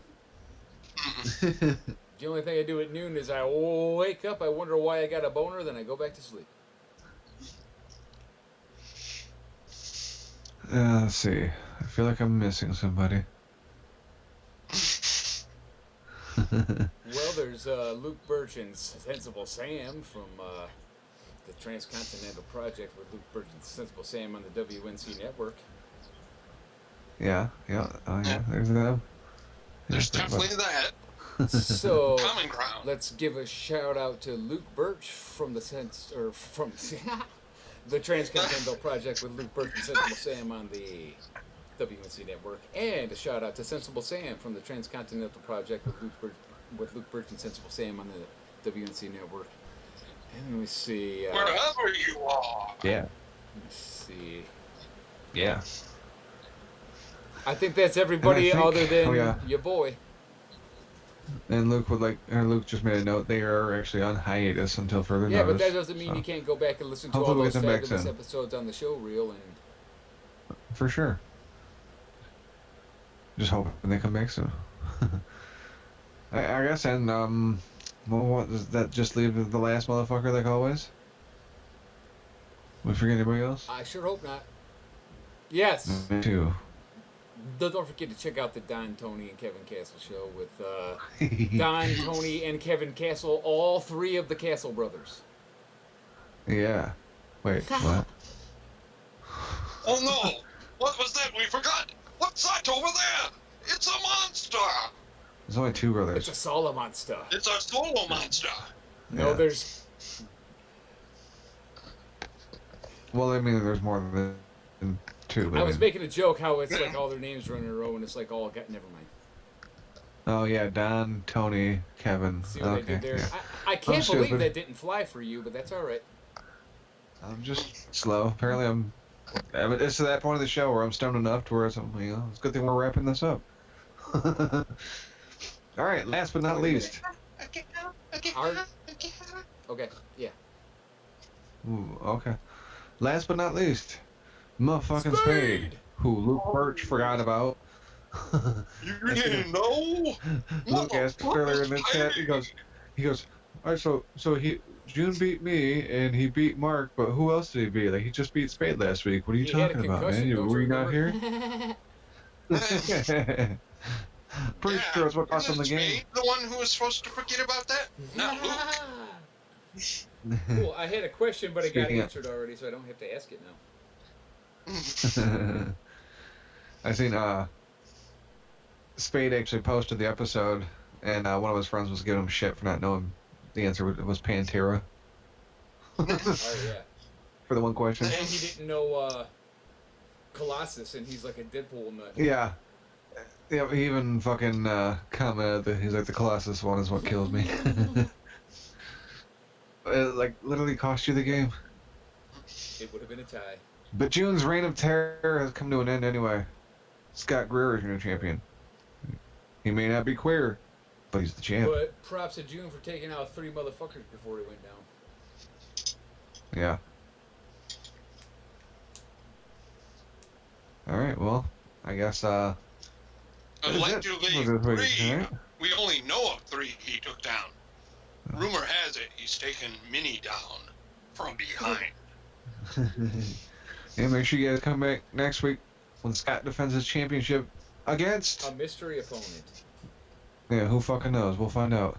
The only thing I do at noon is I wake up, I wonder why I got a boner, then I go back to sleep. Let's see. I feel like I'm missing somebody. Well, there's Luke Birch and Sensible Sam from the Transcontinental Project with Luke Birch and Sensible Sam on the WNC network. Yeah, yeah, oh yeah, there's them. There's Yeah, definitely that. So Common ground. let's give a shout out to Luke Birch from the the Transcontinental Project with Luke Birch and Sensible Sam on the WNC network, and a shout out to Sensible Sam from the Transcontinental Project with Luke Birch and Sensible Sam on the WNC network. And let me see. Wherever you are. Yeah, Let's see. yeah. I think that's everybody And I think- other than oh, yeah. your boy. And Luke Luke just made a note. They are actually on hiatus until further Yeah, but notice. that doesn't mean so, you can't go back and listen to all Hopefully we those get them back fabulous soon. episodes on the show reel. And For sure. Just hoping they come back soon. I guess, and well, what does that just leave the last motherfucker like always? We forget anybody else? I sure hope not. Yes. Me too. Don't forget to check out the Don, Tony, and Kevin Castle show with Don, Tony, and Kevin Castle, all three of the Castle brothers. Yeah. Wait, what? Oh no! What was that? We forgot! What's that over there? It's a monster! There's only two brothers. It's a solo monster. It's a solo monster! No, Yeah. there's. Well, I mean, there's more than two. But I was mean- making a joke how it's like all their names run in a row and it's like all got. Never mind. Oh yeah, Don, Tony, Kevin. See what Okay. I did there? Yeah. I can't stupid. believe that didn't fly for you, but that's all right. I'm just slow. Apparently, it's to that point of the show where I'm stoned enough to where it's a good thing we're wrapping this up. All right, last but not least. Hard. Okay. Yeah. Ooh, okay. Last but not least, motherfucking Spade, who Luke Birch forgot about. You didn't know? Luke asked earlier in the chat. He goes, all right, so June beat me and he beat Mark, but who else did he beat? Like he just beat Spade last week. What are you He had a talking about, man? concussion, Were you not here? remember? Pretty sure it's what cost him the Isn't game. Spade the one who was supposed to forget about that? Not Luke. Cool. I had a question, but it got Speaking of- answered already, so I don't have to ask it now. I seen Spade actually posted the episode, and one of his friends was giving him shit for not knowing the answer was Pantera Oh yeah. for the one question. And he didn't know Colossus, and he's like a Deadpool nut. Yeah. Yeah, he even fucking commented that he's like, the Colossus one is what kills me. It like literally cost you the game. It would have been a tie. But June's reign of terror has come to an end anyway. Scott Greer is your new champion. He may not be queer, but he's the champ. But props to June for taking out 3 motherfuckers before he went down. Yeah. Alright, well, I guess, that is it Allegedly for this week, 3. alright? We only know of 3 he took down. Rumor has it he's taken Minnie down from behind. And make sure you guys come back next week when Scott defends his championship against... A mystery opponent. Yeah, who fucking knows? We'll find out.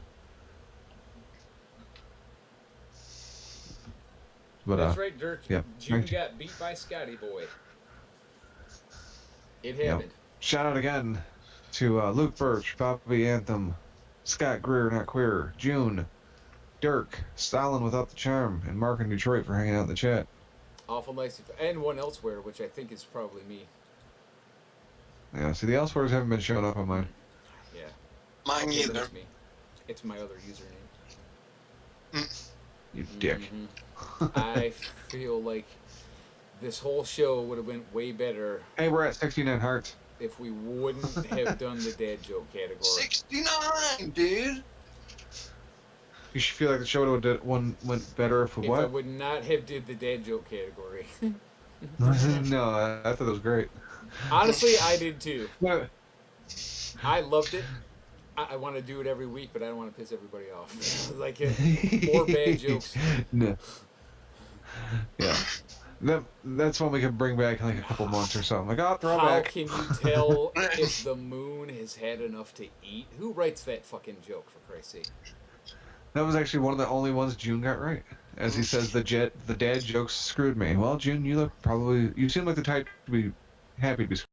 But, That's right, Dirk. yeah. June got beat by Scotty Boy. It happened. Shout out again to Luke Birch, Bobby Anthem, Scott Greer, not queer, June, Dirk, Stalin without the charm, and Mark in Detroit for hanging out in the chat. Awful nice. And one elsewhere, which I think is probably me. Yeah, see, the elsewheres haven't been showing up on mine. Yeah. Mine Yeah, either. that's me. It's my other username. You dick. Mhm. I feel like this whole show would have went way better Hey, we're at 69 hearts. if we wouldn't have done the dad joke category. 69, dude. You should feel like the show went better if we If I what? would not have did the dad joke category. No, I thought it was great. Honestly, I did too. But, I loved it. I want to do it every week, but I don't want to piss everybody off. Like, more bad jokes. No. Yeah. That's one we could bring back in like a couple months or something. Like, oh, How throwback. can you tell if the moon has had enough to eat? Who writes that fucking joke, for Christ's sake? That was actually one of the only ones June got right. As he says, the dad jokes screwed me. Well, June, you seem like the type to be happy to be screwed.